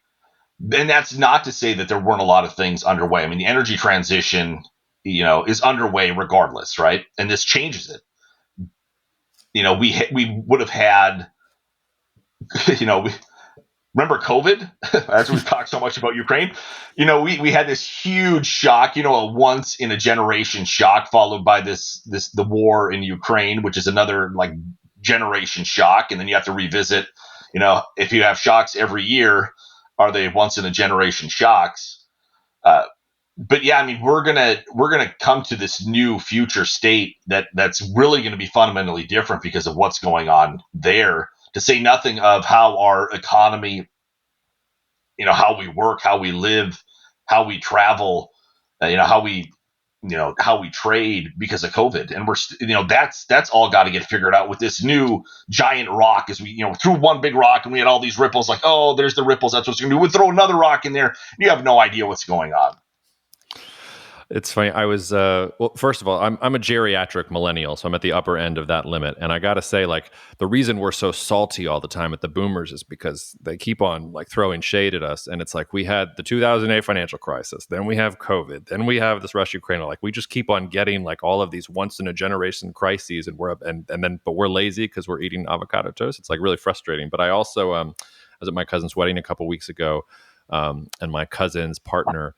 And that's not to say that there weren't a lot of things underway. I mean, the energy transition, is underway regardless, right? And this changes it. We would have had, remember COVID? As we've talked so much about Ukraine, we had this huge shock, a once in a generation shock, followed by the war in Ukraine, which is another like generation shock, and then you have to revisit. If you have shocks every year, are they once in a generation shocks? But yeah, I mean, we're gonna come to this new future state that's really going to be fundamentally different because of what's going on there. To say nothing of how our economy, how we work, how we live, how we travel, how we trade because of COVID, and that's all got to get figured out with this new giant rock. As we threw one big rock and we had all these ripples, like, oh, there's the ripples. That's what's going to do. We throw another rock in there, you have no idea what's going on. It's funny. I was first of all, I'm a geriatric millennial, so I'm at the upper end of that limit. And I got to say, like, the reason we're so salty all the time at the boomers is because they keep on like throwing shade at us. And it's like we had the 2008 financial crisis, then we have COVID, then we have this Russia-Ukraine. Like, we just keep on getting like all of these once in a generation crises, and but we're lazy because we're eating avocado toast. It's like really frustrating. But I also I was at my cousin's wedding a couple weeks ago, and my cousin's partner.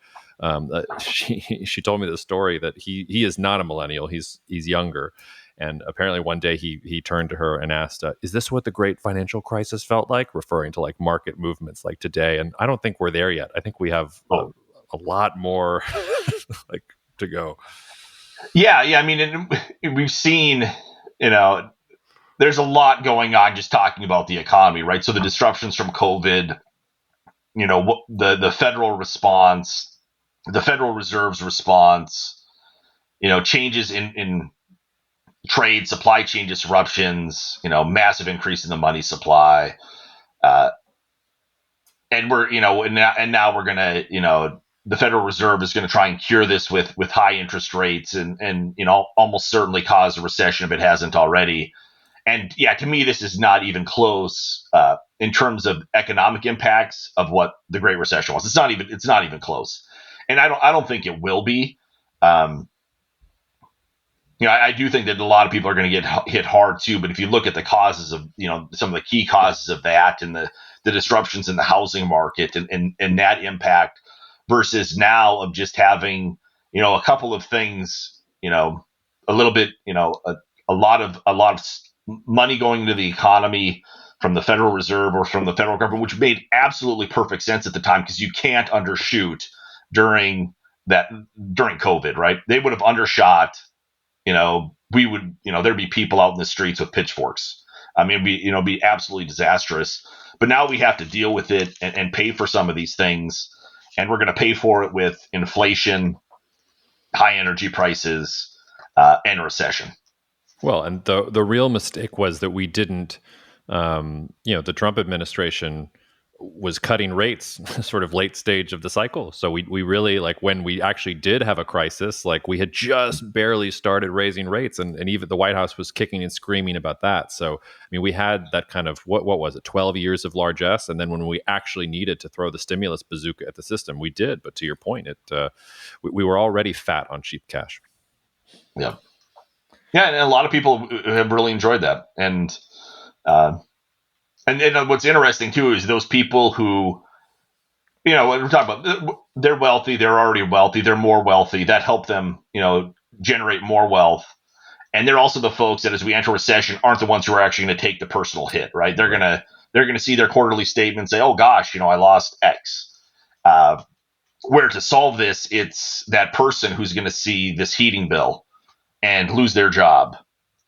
She told me the story that he is not a millennial. He's younger, and apparently one day he turned to her and asked, "Is this what the Great Financial Crisis felt like?" Referring to like market movements like today. And I don't think we're there yet. I think we have a lot more like to go. Yeah. I mean, we've seen, there's a lot going on just talking about the economy, right? So the disruptions from COVID, the federal response. The Federal Reserve's response, changes in trade, supply chain disruptions, massive increase in the money supply, and we're, and now we're gonna, the Federal Reserve is going to try and cure this with high interest rates, and almost certainly cause a recession if it hasn't already. And yeah, to me, this is not even close in terms of economic impacts of what the Great Recession was. It's not even close. And I don't think it will be. I do think that a lot of people are going to get hit hard too. But if you look at the causes of, some of the key causes of that, and the disruptions in the housing market, and that impact versus now of just having, a couple of things, a little bit, a lot of money going into the economy from the Federal Reserve or from the federal government, which made absolutely perfect sense at the time because you can't undershoot during COVID, right? They would have undershot, we would, there'd be people out in the streets with pitchforks. I mean, it'd be absolutely disastrous. But now we have to deal with it and pay for some of these things. And we're going to pay for it with inflation, high energy prices, and recession. Well, and the real mistake was that we didn't, the Trump administration was cutting rates sort of late stage of the cycle. So we really, like, when we actually did have a crisis, like, we had just barely started raising rates, and even the White House was kicking and screaming about that. So, I mean, we had that kind of, what was it, 12 years of largesse. And then when we actually needed to throw the stimulus bazooka at the system, we did. But to your point, we were already fat on cheap cash. Yeah. Yeah. And a lot of people have really enjoyed that. And what's interesting too is those people who, when we're talking about, they're wealthy, they're already wealthy, they're more wealthy, that helped them, generate more wealth. And they're also the folks that, as we enter recession, aren't the ones who are actually going to take the personal hit, right? They're gonna see their quarterly statement, say, oh gosh, I lost X. Where to solve this, it's that person who's going to see this heating bill and lose their job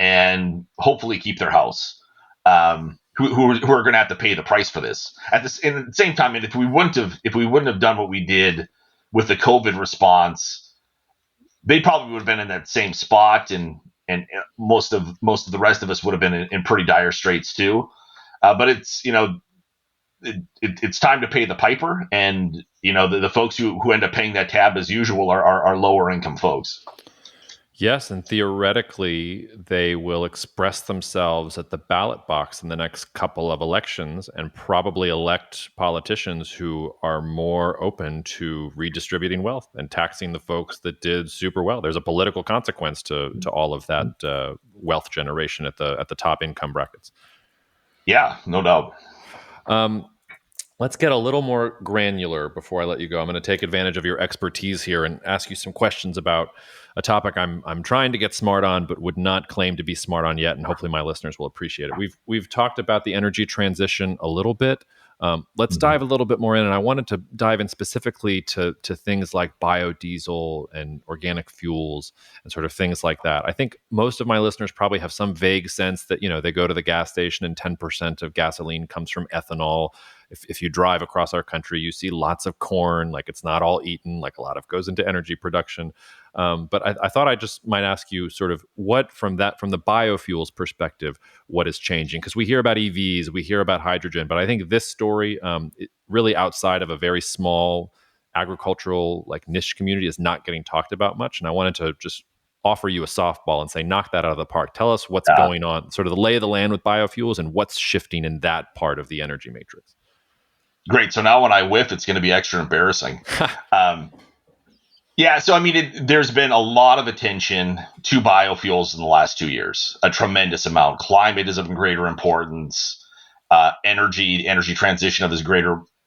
and hopefully keep their house. Who are going to have to pay the price for this at the same time. And if we wouldn't have done what we did with the COVID response, they probably would have been in that same spot, and most of the rest of us would have been in pretty dire straits too. But it's, it's time to pay the piper, and the folks who end up paying that tab as usual are lower income folks. Yes, and theoretically, they will express themselves at the ballot box in the next couple of elections and probably elect politicians who are more open to redistributing wealth and taxing the folks that did super well. There's a political consequence to all of that wealth generation at the top income brackets. Yeah, no doubt. Let's get a little more granular before I let you go. I'm going to take advantage of your expertise here and ask you some questions about a topic I'm trying to get smart on, but would not claim to be smart on yet. And hopefully, my listeners will appreciate it. We've talked about the energy transition a little bit. Let's dive a little bit more in, and I wanted to dive in specifically to things like biodiesel and organic fuels and sort of things like that. I think most of my listeners probably have some vague sense that they go to the gas station and 10% of gasoline comes from ethanol. If you drive across our country, you see lots of corn. Like, it's not all eaten. Like, a lot of goes into energy production. But I thought I just might ask you sort of what from the biofuels perspective, what is changing? Because we hear about EVs, we hear about hydrogen, but I think this story, really outside of a very small agricultural niche community, is not getting talked about much. And I wanted to just offer you a softball and say, knock that out of the park. Tell us what's going on, sort of the lay of the land with biofuels and what's shifting in that part of the energy matrix. Great. So now when I whiff, it's going to be extra embarrassing. Yeah. So, I mean, there's been a lot of attention to biofuels in the last 2 years, a tremendous amount. Climate is of greater importance. Energy transition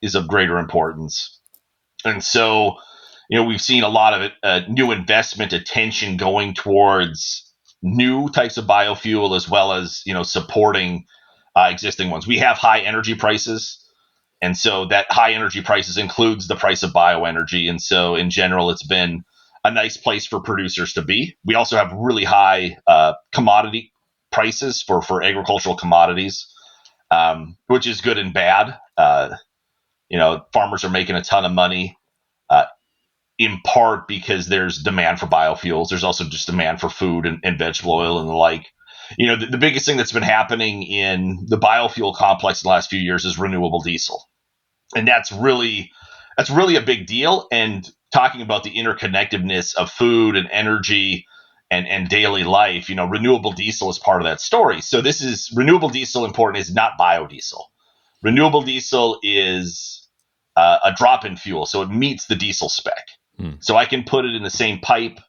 is of greater importance. And so, we've seen a lot of new investment attention going towards new types of biofuel, as well as, supporting existing ones. We have high energy prices. And so that high energy prices includes the price of bioenergy. And so in general, it's been a nice place for producers to be. We also have really high commodity prices for agricultural commodities, which is good and bad. Farmers are making a ton of money, in part because there's demand for biofuels. There's also just demand for food and vegetable oil and the like. The biggest thing that's been happening in the biofuel complex in the last few years is renewable diesel. And that's really a big deal. And talking about the interconnectedness of food and energy and daily life, renewable diesel is part of that story. So this is renewable diesel important is not biodiesel. Renewable diesel is a drop-in fuel. So it meets the diesel spec. So I can put it in the same pipe,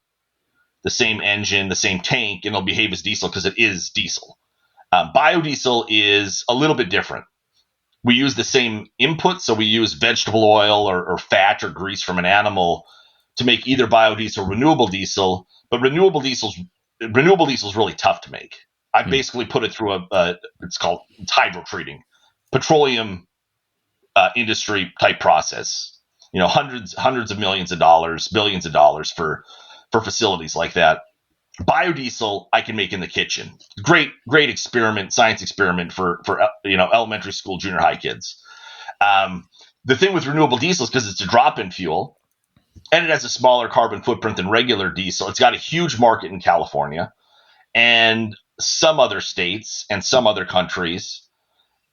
the same engine, the same tank, and it'll behave as diesel because it is diesel. Biodiesel is a little bit different. We use the same input, so we use vegetable oil or fat or grease from an animal to make either biodiesel or renewable diesel. But renewable diesel is really tough to make. I basically put it through it's hydrotreating, petroleum industry type process. Hundreds of millions of dollars, billions of dollars for facilities like that. Biodiesel I can make in the kitchen. Great experiment, science experiment for elementary school, junior high kids. The thing with renewable diesel is because it's a drop-in fuel and it has a smaller carbon footprint than regular diesel. It's got a huge market in California and some other states and some other countries.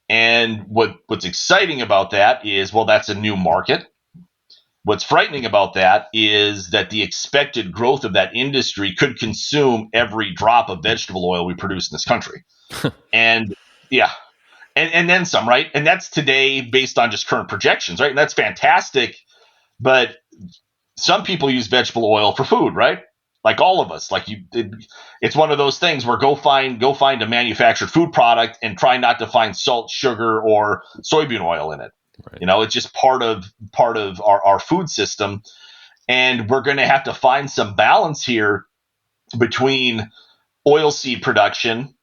And what's exciting about that is, well, that's a new market. What's frightening about that is that the expected growth of that industry could consume every drop of vegetable oil we produce in this country. And then some, right? And that's today based on just current projections, right? And that's fantastic. But some people use vegetable oil for food, right? Like all of us. It's one of those things where go find a manufactured food product and try not to find salt, sugar, or soybean oil in it. Right. It's just part of our food system. And we're going to have to find some balance here between oilseed production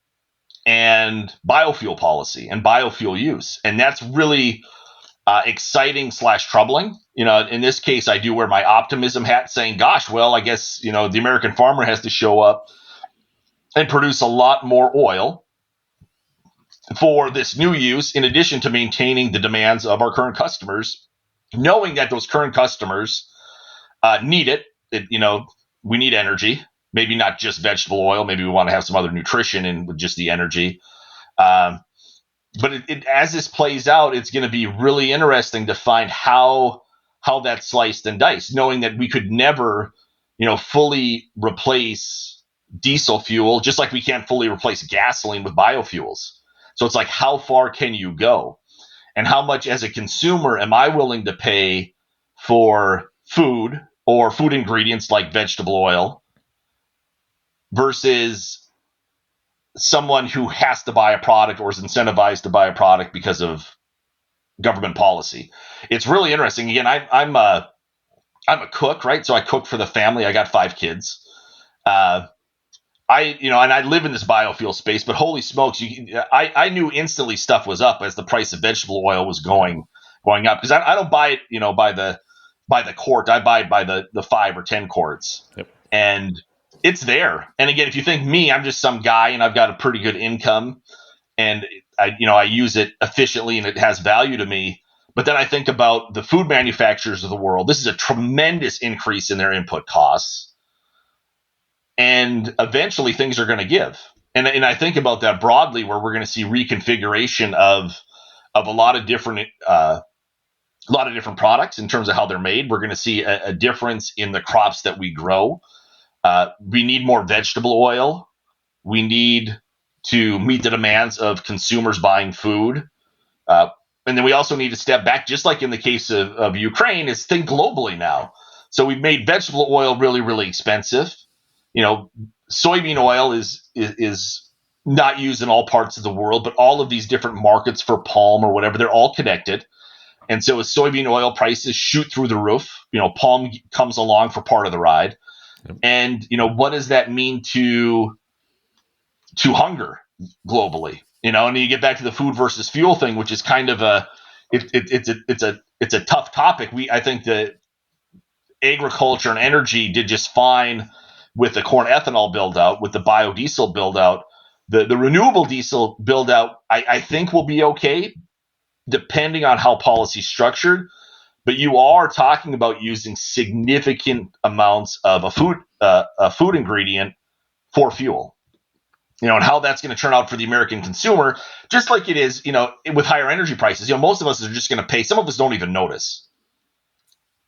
and biofuel policy and biofuel use. And that's really exciting / troubling. In this case, I do wear my optimism hat saying, gosh, well, I guess, the American farmer has to show up and produce a lot more oil for this new use, in addition to maintaining the demands of our current customers, knowing that those current customers need it. We need energy, maybe not just vegetable oil. Maybe we want to have some other nutrition in with just the energy. But as this plays out, it's going to be really interesting to find how that's sliced and diced, knowing that we could never, fully replace diesel fuel, just like we can't fully replace gasoline with biofuels. So it's like, how far can you go? And how much as a consumer am I willing to pay for food or food ingredients like vegetable oil versus someone who has to buy a product or is incentivized to buy a product because of government policy? It's really interesting. Again, I'm a cook, right? So I cook for the family. I got 5 kids. And I live in this biofuel space, but holy smokes, I knew instantly stuff was up as the price of vegetable oil was going up, because I don't buy it, by the quart. I buy it by the 5 or 10 quarts. Yep. And it's there. And again, if you think me, I'm just some guy and I've got a pretty good income and I use it efficiently and it has value to me. But then I think about the food manufacturers of the world. This is a tremendous increase in their input costs. And eventually things are going to give. And I think about that broadly, where we're going to see reconfiguration of a lot of different products in terms of how they're made. We're going to see a difference in the crops that we grow. We need more vegetable oil. We need to meet the demands of consumers buying food. And then we also need to step back, just like in the case of Ukraine, is think globally now. So we've made vegetable oil really, really expensive. Soybean oil is not used in all parts of the world, but all of these different markets for palm or whatever, they're all connected. And so as soybean oil prices shoot through the roof, palm comes along for part of the ride. Yep. And, what does that mean to hunger globally? And you get back to the food versus fuel thing, which is kind of it's a tough topic. I think that agriculture and energy did just fine with the corn ethanol build out, with the biodiesel build out. The renewable diesel build out, I think will be okay, depending on how policy is structured. But you are talking about using significant amounts of a food ingredient for fuel. And how that's going to turn out for the American consumer, just like it is, with higher energy prices. Most of us are just going to pay. Some of us don't even notice,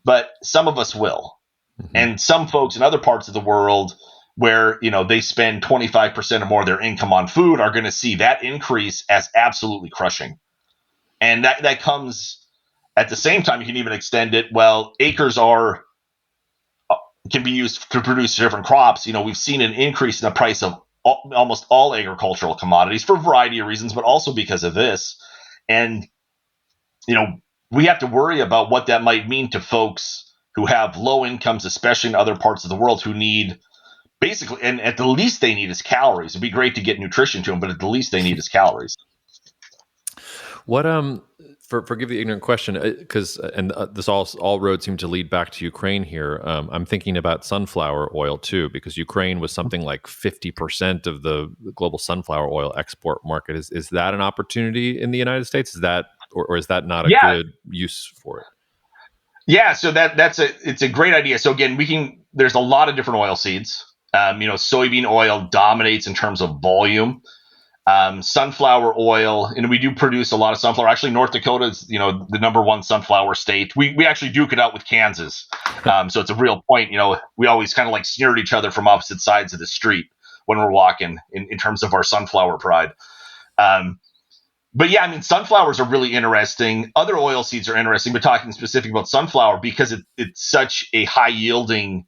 but some of us will. Mm-hmm. And some folks in other parts of the world where, they spend 25% or more of their income on food are going to see that increase as absolutely crushing. And that comes at the same time. You can even extend it. Well, acres can be used to produce different crops. We've seen an increase in the price of almost all agricultural commodities for a variety of reasons, but also because of this. And, we have to worry about what that might mean to folks who have low incomes, especially in other parts of the world, who need basically, and at the least they need is calories. It'd be great to get nutrition to them, but at the least they need is calories. What, forgive the ignorant question, because this all roads seem to lead back to Ukraine here. I'm thinking about sunflower oil too, because Ukraine was something like 50% of the global sunflower oil export market. Is that an opportunity in the United States? Is that, or is that not a good use for it? Yeah, so it's a great idea. So again, there's a lot of different oil seeds. Soybean oil dominates in terms of volume. Sunflower oil, and we do produce a lot of sunflower. Actually, North Dakota is, the number one sunflower state. We actually duke it out with Kansas. So it's a real point. We always kind of like sneer at each other from opposite sides of the street when we're walking in terms of our sunflower pride. But yeah, sunflowers are really interesting. Other oil seeds are interesting, but talking specifically about sunflower because it's such a high yielding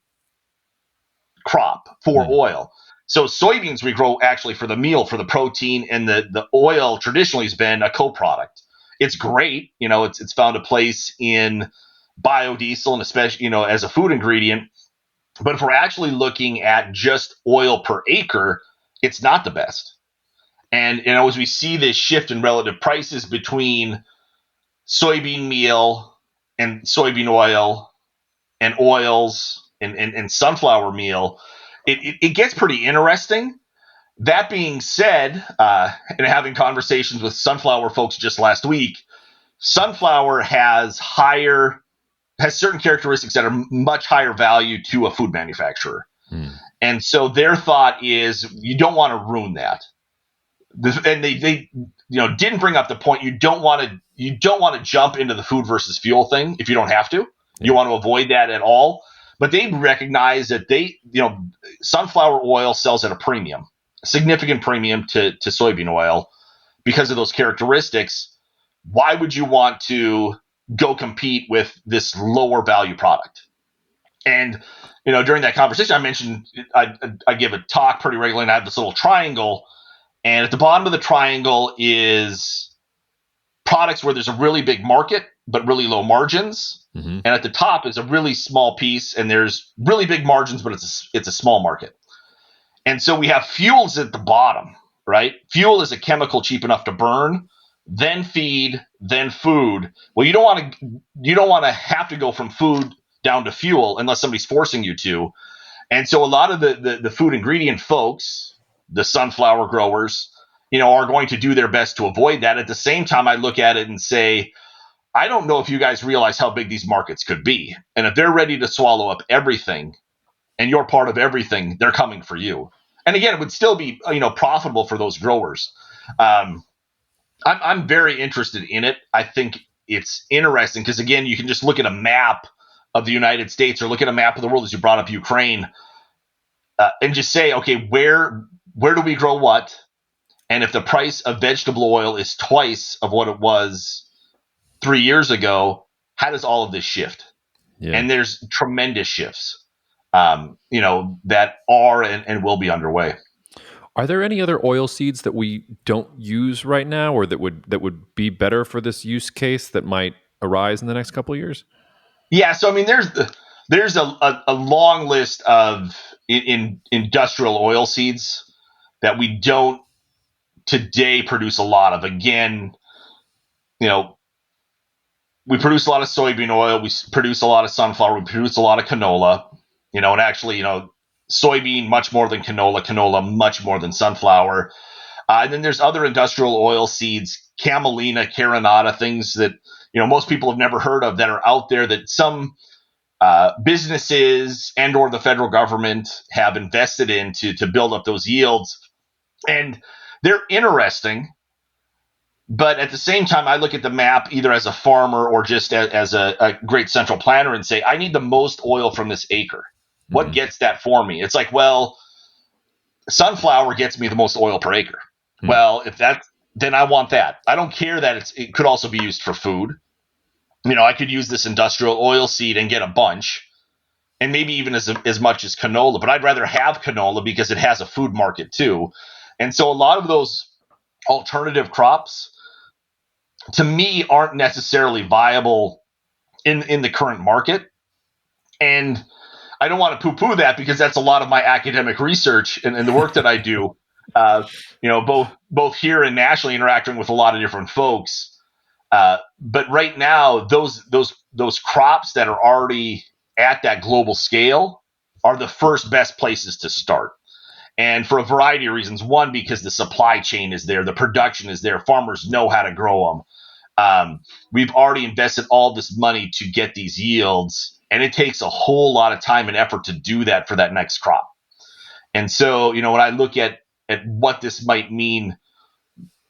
crop for oil. So soybeans we grow actually for the meal, for the protein, and the oil traditionally has been a co-product. It's great. It's found a place in biodiesel and especially, as a food ingredient. But if we're actually looking at just oil per acre, it's not the best. And, as we see this shift in relative prices between soybean meal and soybean oil and oils and sunflower meal, it gets pretty interesting. That being said, and having conversations with sunflower folks just last week, sunflower has certain characteristics that are much higher value to a food manufacturer. And so their thought is you don't want to ruin that. And they didn't bring up the point you don't want to jump into the food versus fuel thing if you don't have to. You want to avoid that at all. but they recognize that sunflower oil sells at a premium, a significant premium to soybean oil because of those characteristics. Why would you want to go compete with this lower value product? And during that conversation, I mentioned I give a talk pretty regularly, and I have this little triangle, and at the bottom of the triangle is products where there's a really big market but really low margins, and at the top is a really small piece, and there's really big margins, but it's a small market. And so we have fuels at the bottom, right? Fuel is a chemical cheap enough to burn, then feed, then food. Well, you don't want to have to go from food down to fuel unless somebody's forcing you to. And so a lot of the food ingredient folks, the sunflower growers, are going to do their best to avoid that. At the same time, I look at it and say, I don't know if you guys realize how big these markets could be. And if they're ready to swallow up everything and you're part of everything, they're coming for you. And again, it would still be, profitable for those growers. I'm very interested in it. I think it's interesting because, again, you can just look at a map of the United States or look at a map of the world, as you brought up Ukraine, and just say, okay, where do we grow what? And if the price of vegetable oil is twice of what it was 3 years ago, how does all of this shift? Yeah. And there's tremendous shifts, that are and will be underway. Are there any other oil seeds that we don't use right now, or that would be better for this use case that might arise in the next couple of years? Yeah, so I mean, there's a long list of in industrial oil seeds that we don't today produce a lot of. Again, we produce a lot of soybean oil, we produce a lot of sunflower, we produce a lot of canola, and actually, soybean much more than canola much more than sunflower. And then there's other industrial oil seeds, camelina, carinata, things that most people have never heard of that are out there that some businesses and or the federal government have invested in to build up those yields. And they're interesting. But at the same time, I look at the map either as a farmer or just as a great central planner and say, I need the most oil from this acre. What gets that for me? It's like, well, sunflower gets me the most oil per acre. Well, then I want that. I don't care that it could also be used for food. I could use this industrial oil seed and get a bunch, and maybe even as much as canola. But I'd rather have canola because it has a food market too. And so a lot of those alternative crops, to me, aren't necessarily viable in the current market. And I don't want to poo-poo that because that's a lot of my academic research and the work that I do, both here and nationally, interacting with a lot of different folks. But right now, those crops that are already at that global scale are the first best places to start. And for a variety of reasons. One, because the supply chain is there, the production is there, farmers know how to grow them. We've already invested all this money to get these yields, and it takes a whole lot of time and effort to do that for that next crop. And so, when I look at what this might mean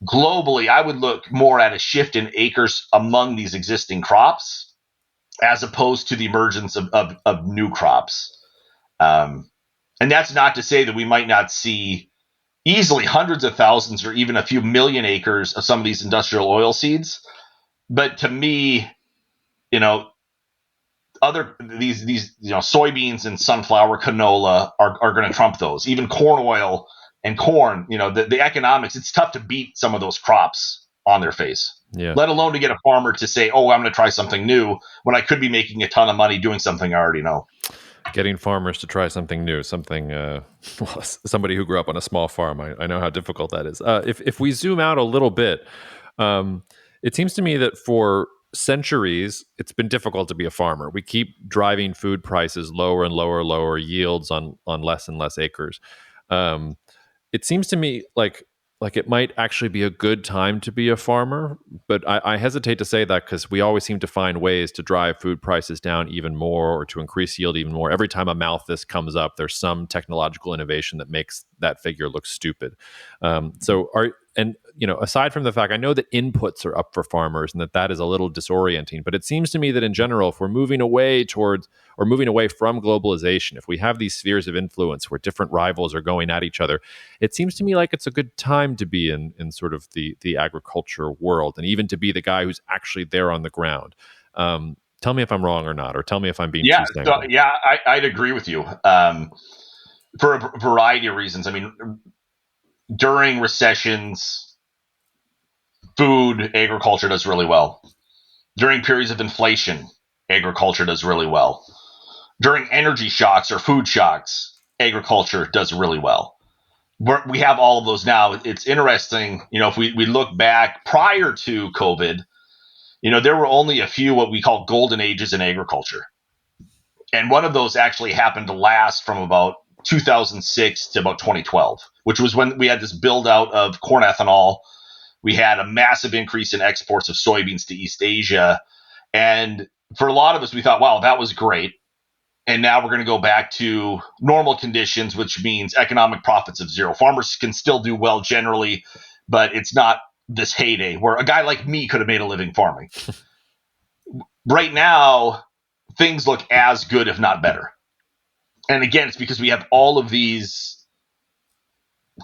globally, I would look more at a shift in acres among these existing crops as opposed to the emergence of new crops. And that's not to say that we might not see easily hundreds of thousands or even a few million acres of some of these industrial oil seeds. But to me, these soybeans and sunflower, canola are going to trump those. Even corn oil and corn, the economics, it's tough to beat some of those crops on their face. Yeah. Let alone to get a farmer to say, oh, I'm going to try something new when I could be making a ton of money doing something I already know. Getting farmers to try something new, somebody who grew up on a small farm, I know how difficult that is. If we zoom out a little bit, it seems to me that for centuries, it's been difficult to be a farmer. We keep driving food prices lower and lower yields on less and less acres. It seems to me like it might actually be a good time to be a farmer, but I hesitate to say that because we always seem to find ways to drive food prices down even more or to increase yield even more. Every time a Malthus comes up, there's some technological innovation that makes that figure look stupid. And And aside from the fact, I know that inputs are up for farmers and that is a little disorienting, but it seems to me that in general, if we're moving away from globalization, if we have these spheres of influence where different rivals are going at each other, it seems to me like it's a good time to be in sort of the agriculture world, and even to be the guy who's actually there on the ground. Tell me if I'm wrong or not, or tell me if I'm being too sanguine. I'd agree with you for a variety of reasons. I mean, during recessions, agriculture does really well. During periods of inflation, agriculture does really well. During energy shocks or food shocks, agriculture does really well. We have all of those now. It's interesting, if we look back prior to COVID, there were only a few what we call golden ages in agriculture. And one of those actually happened to last from about 2006 to about 2012, which was when we had this build out of corn ethanol. We had a massive increase in exports of soybeans to East Asia. And for a lot of us, we thought, wow, that was great. And now we're going to go back to normal conditions, which means economic profits of zero. Farmers can still do well generally, but it's not this heyday where a guy like me could have made a living farming. Right now, things look as good, if not better. And again, it's because we have all of these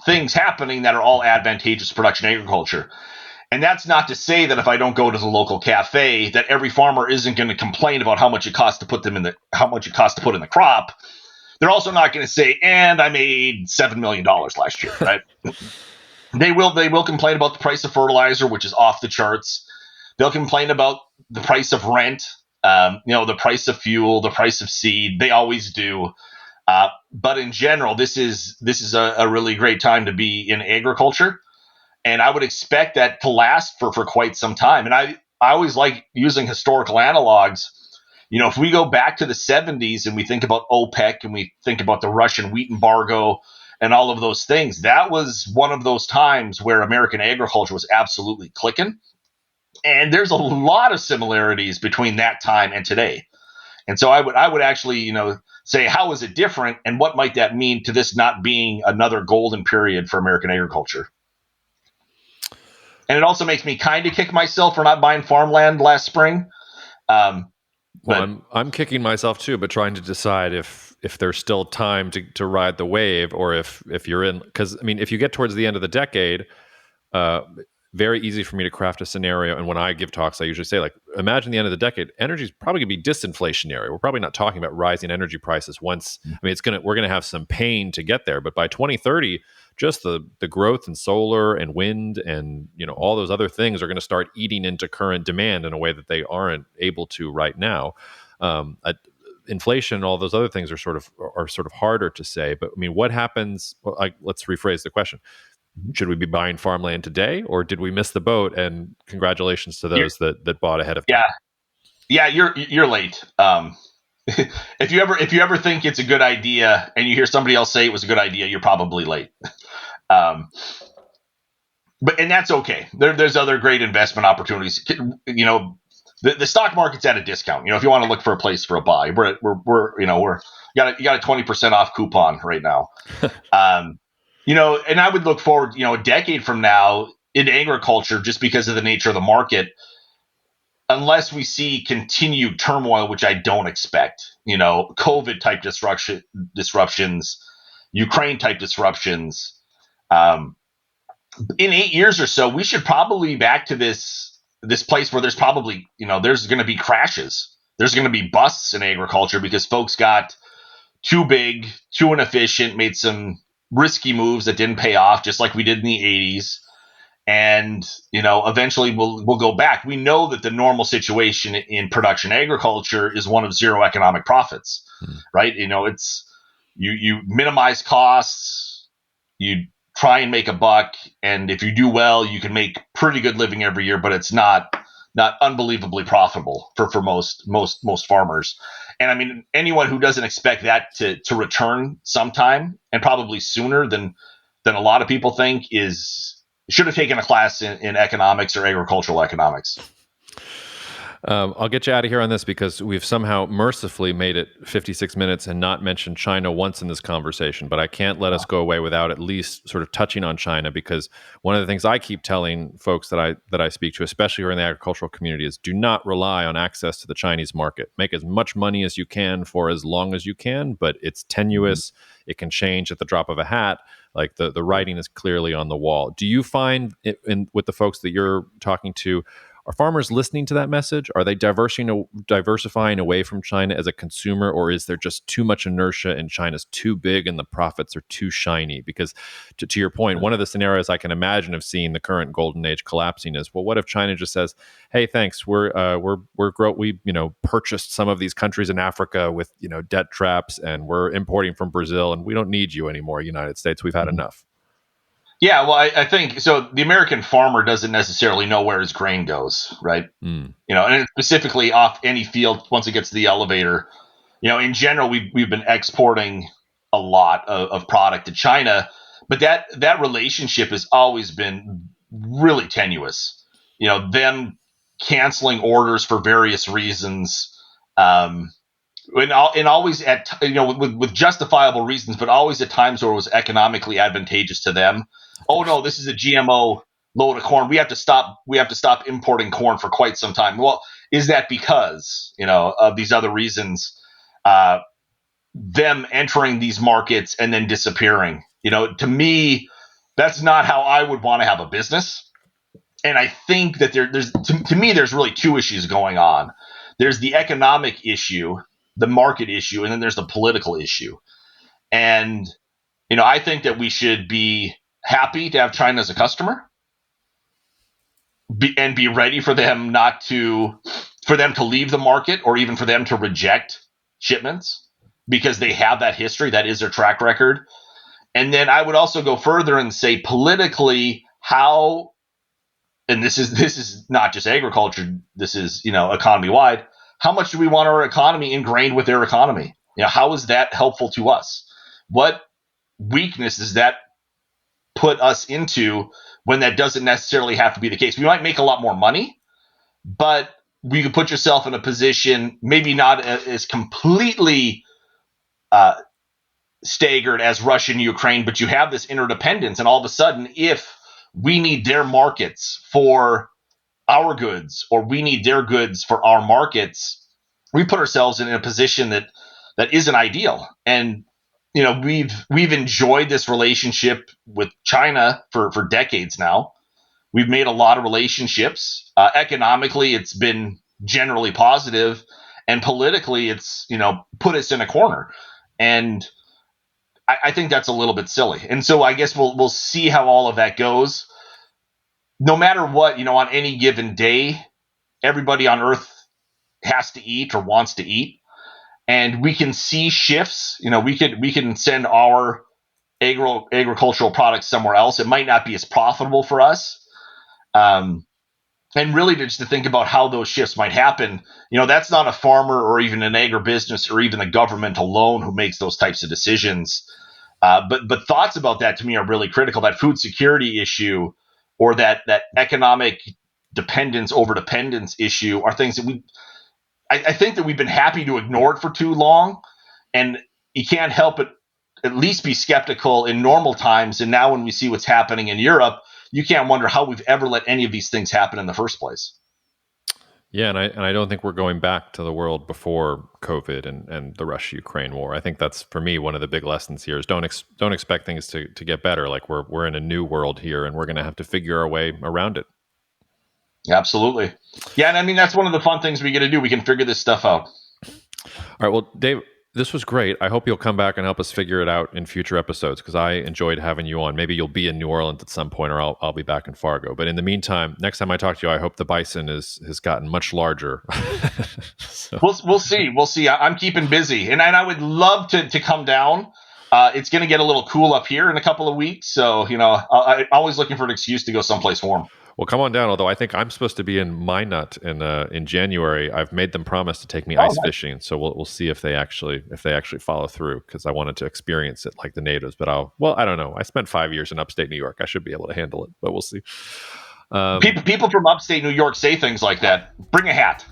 things happening that are all advantageous to production agriculture. And that's not to say that if I don't go to the local cafe, that every farmer isn't going to complain about how much it costs to put in the crop. They're also not going to say, and I made $7 million last year, right? They will complain about the price of fertilizer, which is off the charts. They'll complain about the price of rent, the price of fuel, the price of seed. They always do. But in general, this is a really great time to be in agriculture. And I would expect that to last for quite some time. And I always like using historical analogs. If we go back to the 70s and we think about OPEC and we think about the Russian wheat embargo and all of those things, that was one of those times where American agriculture was absolutely clicking. And there's a lot of similarities between that time and today. And so I would actually, say, how is it different? And what might that mean to this not being another golden period for American agriculture? And it also makes me kind of kick myself for not buying farmland last spring. Well, I'm kicking myself too, but trying to decide if there's still time to ride the wave, or if you're in, because I mean, if you get towards the end of the decade, very easy for me to craft a scenario. And when I give talks, I usually say, like, imagine the end of the decade, energy is probably going to be disinflationary. We're probably not talking about rising energy prices once. I mean, we're going to have some pain to get there, but by 2030, just the growth in solar and wind and all those other things are going to start eating into current demand in a way that they aren't able to right now. Inflation and all those other things are sort of harder to say. But I mean, what happens? Well, let's rephrase the question. Should we be buying farmland today, or did we miss the boat? And congratulations to those that bought ahead of time. Yeah, you're late. If you ever think it's a good idea and you hear somebody else say it was a good idea, you're probably late. And that's okay. There's other great investment opportunities. The stock market's at a discount. If you want to look for a place for a buy, we're got a 20% off coupon right now. And I would look forward, a decade from now in agriculture, just because of the nature of the market, unless we see continued turmoil, which I don't expect, COVID type disruptions, Ukraine type disruptions. In 8 years or so, we should probably be back to this place where there's probably, there's going to be crashes. There's going to be busts in agriculture because folks got too big, too inefficient, made some risky moves that didn't pay off, just like we did in the 80s. And, eventually we'll go back. We know that the normal situation in production agriculture is one of zero economic profits, right? It's you minimize costs, you try and make a buck. And if you do well, you can make pretty good living every year, but it's not unbelievably profitable for most farmers. And I mean, anyone who doesn't expect that to return sometime, and probably sooner than a lot of people think, should have taken a class in economics or agricultural economics. I'll get you out of here on this because we've somehow mercifully made it 56 minutes and not mentioned China once in this conversation. But I can't let us go away without at least sort of touching on China, because one of the things I keep telling folks that I speak to, especially who are in the agricultural community, is do not rely on access to the Chinese market. Make as much money as you can for as long as you can, but it's tenuous. It can change at the drop of a hat. Like the writing is clearly on the wall. Do you find with the folks that you're talking to, are farmers listening to that message? Are they diversifying away from China as a consumer, or is there just too much inertia and China's too big and the profits are too shiny? Because to your point, one of the scenarios I can imagine of seeing the current golden age collapsing is, well, what if China just says, "Hey, thanks, we purchased some of these countries in Africa with debt traps, and we're importing from Brazil, and we don't need you anymore, United States. We've had enough." Yeah, well, I think so. The American farmer doesn't necessarily know where his grain goes, right? And specifically off any field once it gets to the elevator. In general, we've been exporting a lot of product to China, but that relationship has always been really tenuous. Them canceling orders for various reasons, and always with justifiable reasons, but always at times where it was economically advantageous to them. Oh no, this is a GMO load of corn. We have to stop importing corn for quite some time. Well, is that because of these other reasons? Them entering these markets and then disappearing. To me, that's not how I would want to have a business. And I think that to me, there's really two issues going on. There's the economic issue, the market issue, and then there's the political issue. And I think that we should be happy to have China as a customer, and be ready for them to leave the market, or even for them to reject shipments, because they have that history. That is their track record. And then I would also go further and say, politically, how, and this is not just agriculture, this is economy wide. How much do we want our economy ingrained with their economy? How is that helpful to us? What weakness does that put us into when that doesn't necessarily have to be the case? We might make a lot more money, but you could put yourself in a position, maybe not as completely staggered as Russia and Ukraine, but you have this interdependence. And all of a sudden, if we need their markets for our goods, or we need their goods for our markets, we put ourselves in a position that isn't ideal. And we've enjoyed this relationship with China for decades now. We've made a lot of relationships. Economically, it's been generally positive, and politically, it's put us in a corner. And I think that's a little bit silly. And so I guess we'll see how all of that goes. No matter what, on any given day, everybody on Earth has to eat or wants to eat. And we can see shifts. We can send our agricultural products somewhere else. It might not be as profitable for us. And really just to think about how those shifts might happen, that's not a farmer or even an agribusiness or even the government alone who makes those types of decisions. But thoughts about that to me are really critical. That food security issue, or that economic over dependence issue, are things that I think that we've been happy to ignore it for too long, and you can't help but at least be skeptical in normal times. And now when we see what's happening in Europe, you can't wonder how we've ever let any of these things happen in the first place. Yeah, and I don't think we're going back to the world before COVID and the Russia-Ukraine war. I think that's, for me, one of the big lessons here is don't expect things to get better. Like we're in a new world here, and we're going to have to figure our way around it. Absolutely. Yeah, and I mean, that's one of the fun things we get to do. We can figure this stuff out. All right, well, Dave, this was great. I hope you'll come back and help us figure it out in future episodes, because I enjoyed having you on. Maybe you'll be in New Orleans at some point, or I'll be back in Fargo. But in the meantime, next time I talk to you, I hope the bison has gotten much larger. So. We'll see. We'll see. I'm keeping busy, and I would love to come down. It's going to get a little cool up here in a couple of weeks, so I'm always looking for an excuse to go someplace warm. Well, come on down. Although I think I'm supposed to be in Minot in January. I've made them promise to take me ice fishing, so we'll see if they actually follow through, because I wanted to experience it like the natives. But I don't know. I spent 5 years in upstate New York. I should be able to handle it, but we'll see. People from upstate New York say things like that. Bring a hat.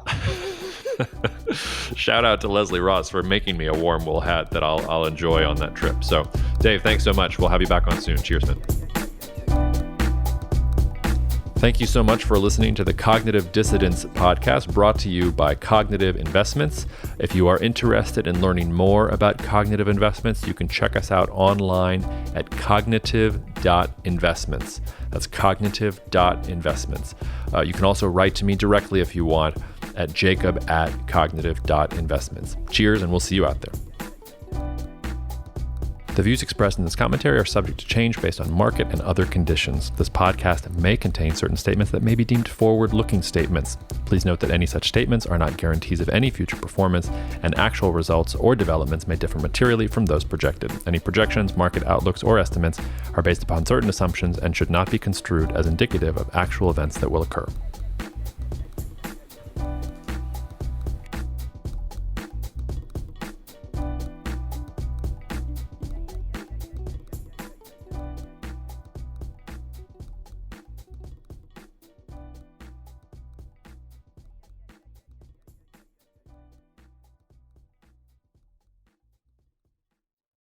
Shout out to Leslie Ross for making me a warm wool hat that I'll enjoy on that trip. So, Dave, thanks so much. We'll have you back on soon. Cheers, man. Thank you so much for listening to the Cognitive Dissidence podcast, brought to you by Cognitive Investments. If you are interested in learning more about cognitive investments, you can check us out online at cognitive.investments. That's cognitive.investments. You can also write to me directly if you want at jacob@cognitive.investments. Cheers, and we'll see you out there. The views expressed in this commentary are subject to change based on market and other conditions. This podcast may contain certain statements that may be deemed forward-looking statements. Please note that any such statements are not guarantees of any future performance, and actual results or developments may differ materially from those projected. Any projections, market outlooks, or estimates are based upon certain assumptions and should not be construed as indicative of actual events that will occur.